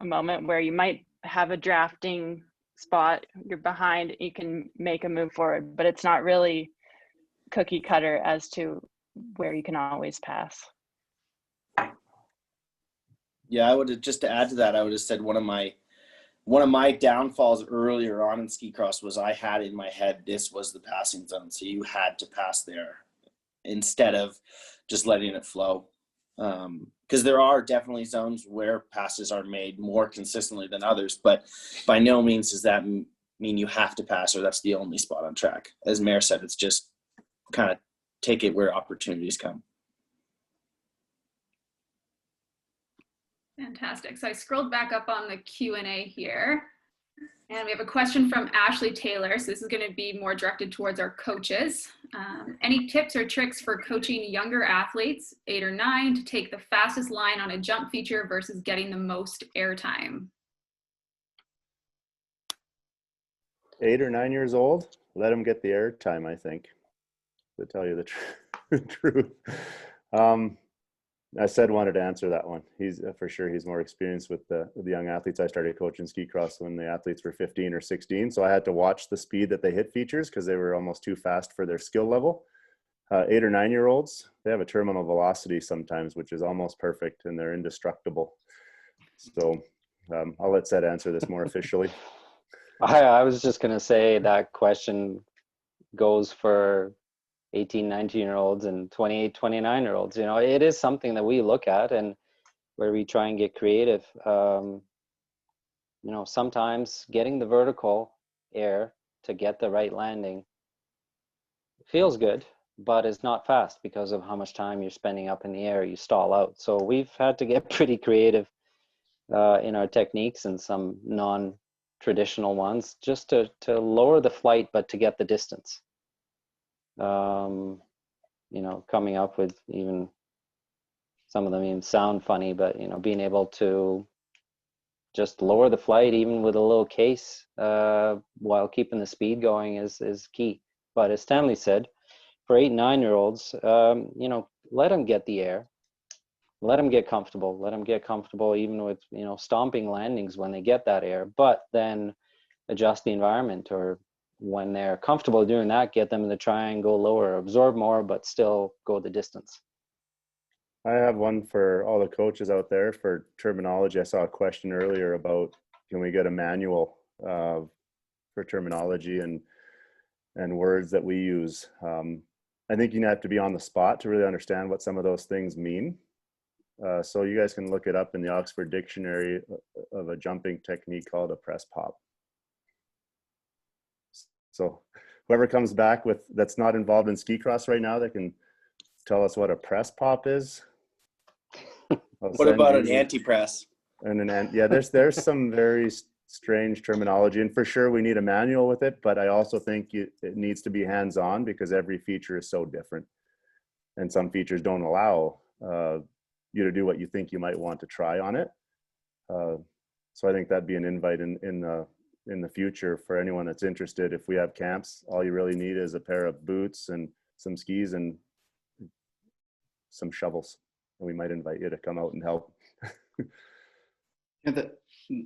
a moment where you might have a drafting spot, you're behind, you can make a move forward, but it's not really cookie cutter as to where you can always pass. Yeah, I would have, just to add to that, I would have said one of my downfalls earlier on in ski cross was I had in my head this was the passing zone, so you had to pass there instead of just letting it flow. Because there are definitely zones where passes are made more consistently than others, but by no means does that mean you have to pass or that's the only spot on track. As Mayor said, it's just kind of take it where opportunities come. Fantastic. So I scrolled back up on the Q&A here, and we have a question from Ashley Taylor. So this is going to be more directed towards our coaches. Any tips or tricks for coaching younger athletes, 8 or 9, to take the fastest line on a jump feature versus getting the most airtime? 8 or 9 years old, let them get the airtime, I think, to tell you the truth. I wanted to answer that one. He's for sure, he's more experienced with the young athletes. I started coaching ski cross when the athletes were 15 or 16. So I had to watch the speed that they hit features because they were almost too fast for their skill level. 8 or 9 year olds, they have a terminal velocity sometimes, which is almost perfect, and they're indestructible. So I'll let Seth answer this more officially. I was just going to say that question goes for 18, 19-year-olds and 28, 29-year-olds. You know, it is something that we look at and where we try and get creative. You know, sometimes getting the vertical air to get the right landing feels good, but it's not fast because of how much time you're spending up in the air. You stall out. So we've had to get pretty creative in our techniques and some non-traditional ones just to lower the flight, but to get the distance. You know, coming up with even some of them even sound funny, but you know, being able to just lower the flight even with a little case while keeping the speed going is key. But as Stanley said, for 8, 9-year-olds, you know, let them get the air, let them get comfortable, even with, you know, stomping landings when they get that air, but then adjust the environment, or when they're comfortable doing that, get them to try and go lower, absorb more, but still go the distance. I have one for all the coaches out there for terminology. I saw a question earlier about, can we get a manual for terminology and words that we use? I think you have to be on the spot to really understand what some of those things mean. So you guys can look it up in the Oxford Dictionary of a jumping technique called a press pop. So whoever comes back with that's not involved in ski cross right now that can tell us what a press pop is. What about an anti-press? And yeah, there's some very strange terminology, and for sure we need a manual with it, but I also think it needs to be hands-on because every feature is so different, and some features don't allow you to do what you think you might want to try on it. So I think that'd be an invite in the future for anyone that's interested. If we have camps, all you really need is a pair of boots and some skis and some shovels, and we might invite you to come out and help. Yeah,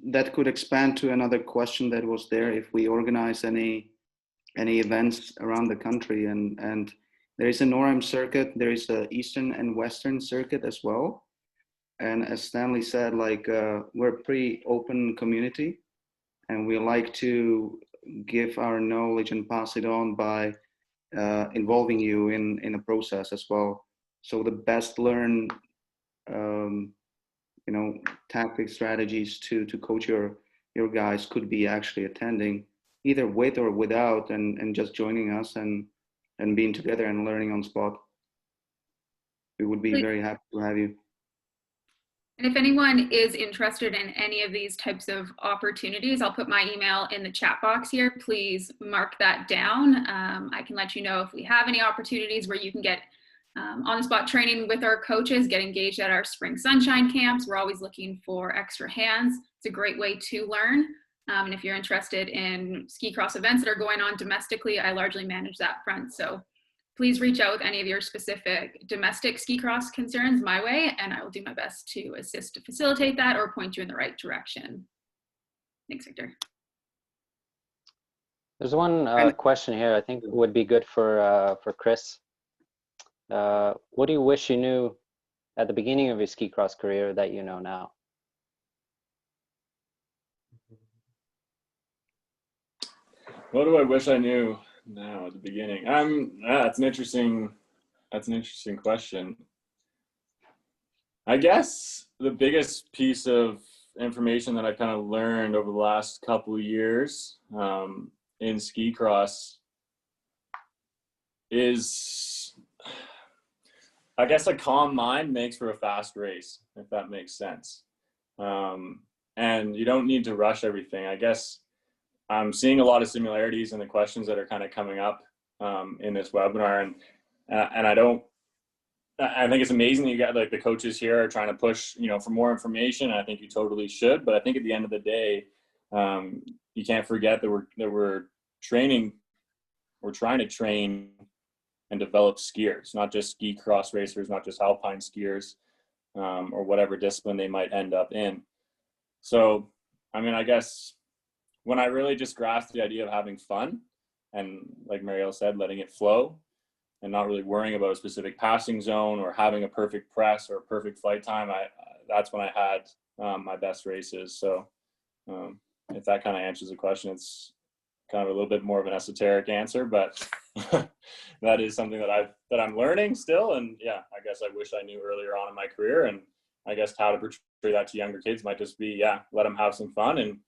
that could expand to another question that was there. If we organize any events around the country, and there is a NORAM circuit, there is a Eastern and Western circuit as well. And as Stanley said, like we're a pretty open community, and we like to give our knowledge and pass it on by involving you in a process as well. So the best learned tactics, strategies to coach your guys could be actually attending either with or without, and just joining us and being together and learning on spot. We would be very happy to have you. And if anyone is interested in any of these types of opportunities, I'll put my email in the chat box here. Please mark that down. I can let you know if we have any opportunities where you can get on-the-spot training with our coaches, get engaged at our spring sunshine camps. We're always looking for extra hands. It's a great way to learn. And if you're interested in ski cross events that are going on domestically, I largely manage that front. So please reach out with any of your specific domestic ski cross concerns my way, and I will do my best to assist to facilitate that or point you in the right direction. Thanks, Victor. There's one question here I think would be good for Chris. What do you wish you knew at the beginning of your ski cross career that you know now? What do I wish I knew now at the beginning? That's an interesting question. I guess the biggest piece of information that I kind of learned over the last couple of years in ski cross is, I guess, a calm mind makes for a fast race, if that makes sense. And you don't need to rush everything. I guess I'm seeing a lot of similarities in the questions that are kind of coming up in this webinar, and I think it's amazing that you got, like, the coaches here are trying to push, for more information. And I think you totally should, but I think at the end of the day, you can't forget that we're training, we're trying to train and develop skiers, not just ski cross racers, not just alpine skiers, or whatever discipline they might end up in. So, I guess when I really just grasped the idea of having fun and, like Marielle said, letting it flow and not really worrying about a specific passing zone or having a perfect press or a perfect flight time, that's when I had my best races. So if that kind of answers the question, it's kind of a little bit more of an esoteric answer, but that is something that I'm learning still. And yeah, I guess I wish I knew earlier on in my career, and I guess how to portray that to younger kids might just be, let them have some fun and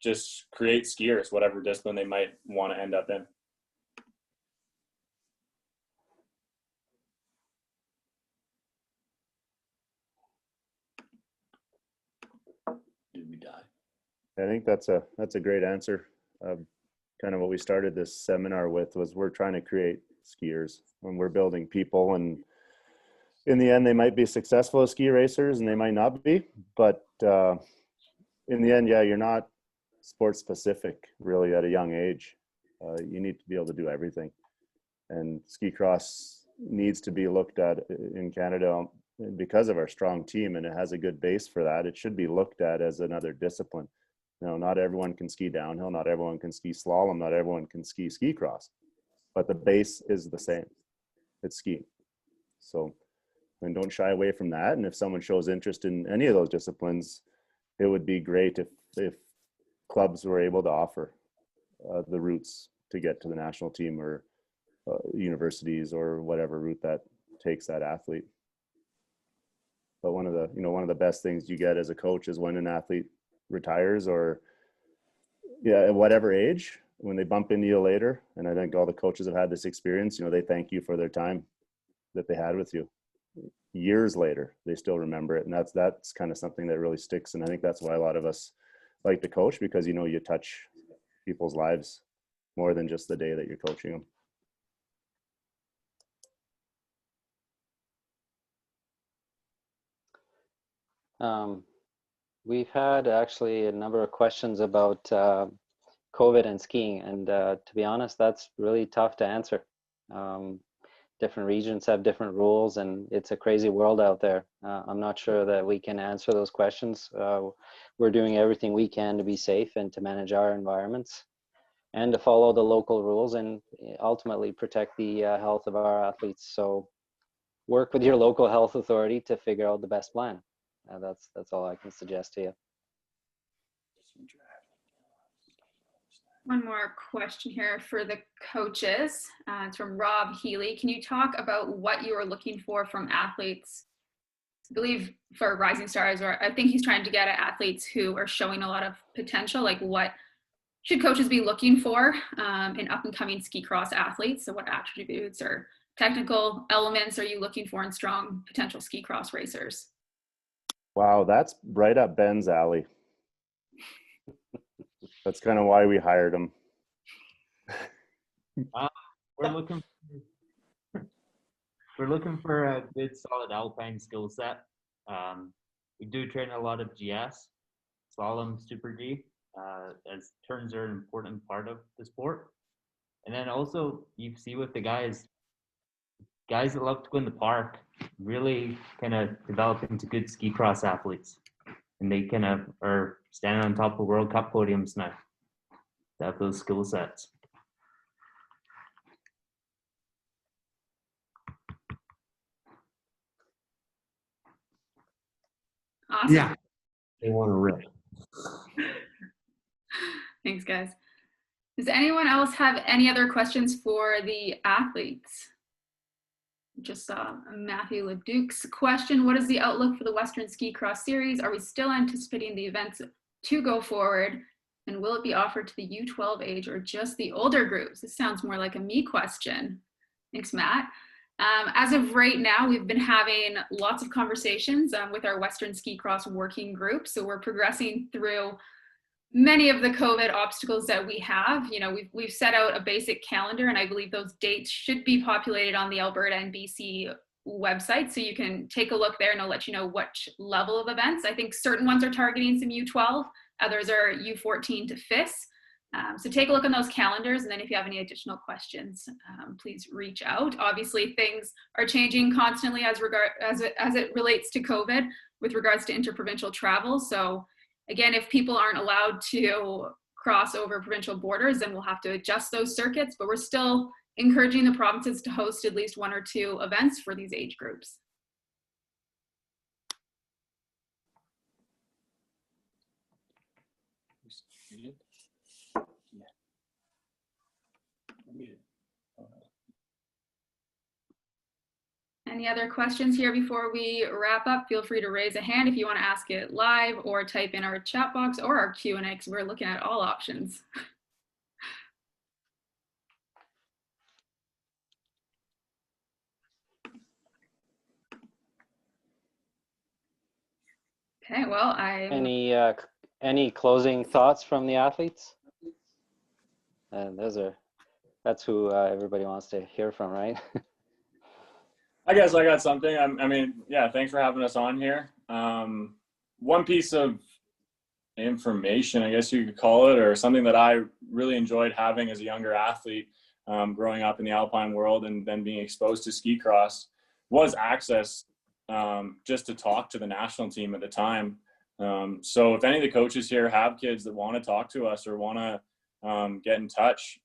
just create skiers, whatever discipline they might want to end up in. Did we die? I think that's a great answer. Kind of what we started this seminar with was we're trying to create skiers when we're building people, and in the end they might be successful as ski racers and they might not be, but in the end, you're not sport specific really at a young age. You need to be able to do everything, and ski cross needs to be looked at in Canada because of our strong team, and it has a good base for that. It should be looked at as another discipline. You know, not everyone can ski downhill, not everyone can ski slalom, not everyone can ski cross, but the base is the same. It's skiing. So, and don't shy away from that. And if someone shows interest in any of those disciplines, it would be great if clubs were able to offer the routes to get to the national team, or universities, or whatever route that takes that athlete. But one of the best things you get as a coach is when an athlete retires, or at whatever age, when they bump into you later, and I think all the coaches have had this experience, they thank you for their time that they had with you. Years later, they still remember it. And that's kind of something that really sticks. And I think that's why a lot of us like to coach, because, you touch people's lives more than just the day that you're coaching them. We've had actually a number of questions about COVID and skiing. And to be honest, that's really tough to answer. Different regions have different rules, and it's a crazy world out there. I'm not sure that we can answer those questions. We're doing everything we can to be safe and to manage our environments and to follow the local rules and ultimately protect the health of our athletes. So work with your local health authority to figure out the best plan. That's all I can suggest to you. One more question here for the coaches. It's from Rob Healy. Can you talk about what you are looking for from athletes? I believe for rising stars, or I think he's trying to get at athletes who are showing a lot of potential. Like, what should coaches be looking for in up and coming ski cross athletes? So what attributes or technical elements are you looking for in strong potential ski cross racers? Wow, that's right up Ben's alley. That's kind of why we hired him. We're looking for a good, solid alpine skill set. We do train a lot of GS, slalom, super G, as turns are an important part of the sport. And then also you see with the guys that love to go in the park really kind of develop into good ski cross athletes. And they kind of are standing on top of World Cup podiums now. They have those skill sets. Awesome. Yeah. They want to rip. Thanks, guys. Does anyone else have any other questions for the athletes? Just saw Matthew Leduc's question. What is the outlook for the Western Ski Cross Series? Are we still anticipating the events to go forward? And will it be offered to the U12 age or just the older groups? This sounds more like a me question. Thanks, Matt. As of right now, we've been having lots of conversations with our Western Ski Cross working group. So we're progressing through many of the COVID obstacles that we have. We've set out a basic calendar, and I believe those dates should be populated on the Alberta and BC website. So you can take a look there and I'll let you know what level of events. I think certain ones are targeting some U12, others are U14 to FIS. So take a look on those calendars, and then if you have any additional questions, please reach out. Obviously, things are changing constantly as it relates to COVID with regards to interprovincial travel. So again, if people aren't allowed to cross over provincial borders, then we'll have to adjust those circuits, but we're still encouraging the provinces to host at least 1 or 2 events for these age groups. Any other questions here before we wrap up? Feel free to raise a hand if you want to ask it live, or type in our chat box or our Q&A, because we're looking at all options. Okay, well, Any closing thoughts from the athletes? That's who everybody wants to hear from, right? I guess I got something. I mean, yeah, thanks for having us on here. One piece of information, I guess you could call it, or something that I really enjoyed having as a younger athlete, growing up in the alpine world and then being exposed to ski cross, was access just to talk to the national team at the time. So if any of the coaches here have kids that want to talk to us or want to get in touch,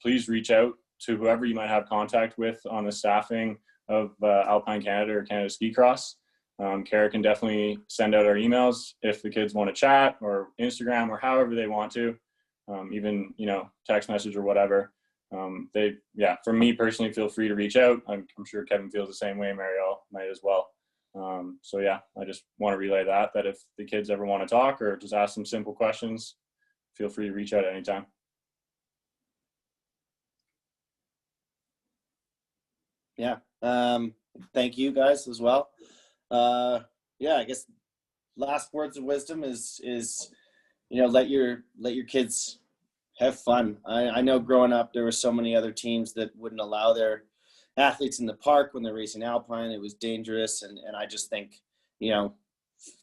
please reach out to whoever you might have contact with on the staffing of Alpine Canada or Canada Ski Cross. Kara can definitely send out our emails if the kids want to chat, or Instagram, or however they want to, even, you know, text message or whatever. For me personally, feel free to reach out. I'm sure Kevin feels the same way. Marielle might as well. So yeah, I just want to relay that if the kids ever want to talk or just ask some simple questions, feel free to reach out anytime. Yeah. Thank you guys as well. I guess last words of wisdom is, you know, let your kids have fun. I know growing up, there were so many other teams that wouldn't allow their athletes in the park when they're racing Alpine. It was dangerous. And I just think, you know,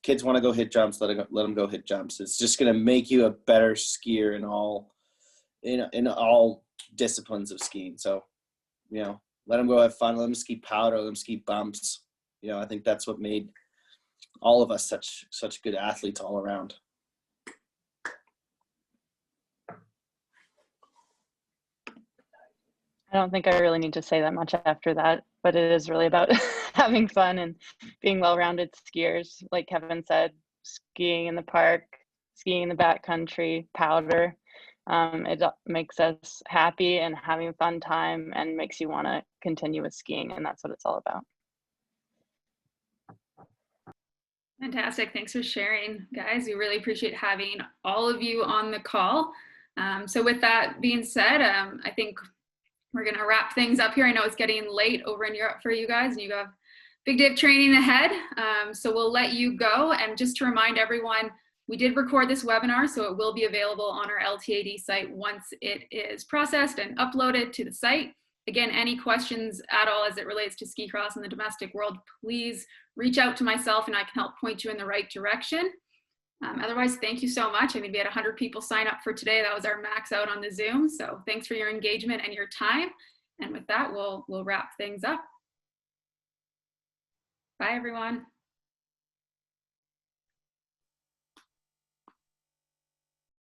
kids want to go hit jumps, let them go hit jumps. It's just going to make you a better skier in all disciplines of skiing. So, you know, let them go have fun. Let them ski powder. Let them ski bumps. You know, I think that's what made all of us such good athletes all around. I don't think I really need to say that much after that, but it is really about having fun and being well-rounded skiers. Like Kevin said, skiing in the park, skiing in the backcountry, powder. It makes us happy and having a fun time and makes you want to continue with skiing, and that's what it's all about. Fantastic. Thanks for sharing, guys. We really appreciate having all of you on the call. So with that being said, I think we're going to wrap things up here. I know it's getting late over in Europe for you guys, and you have a big day of training ahead. So we'll let you go. And just to remind everyone, we did record this webinar, so it will be available on our LTAD site once it is processed and uploaded to the site. Again, any questions at all as it relates to ski cross in the domestic world, please reach out to myself and I can help point you in the right direction. Otherwise, thank you so much. I mean, we had 100 people sign up for today. That was our max out on the Zoom. So thanks for your engagement and your time. And with that, we'll wrap things up. Bye, everyone.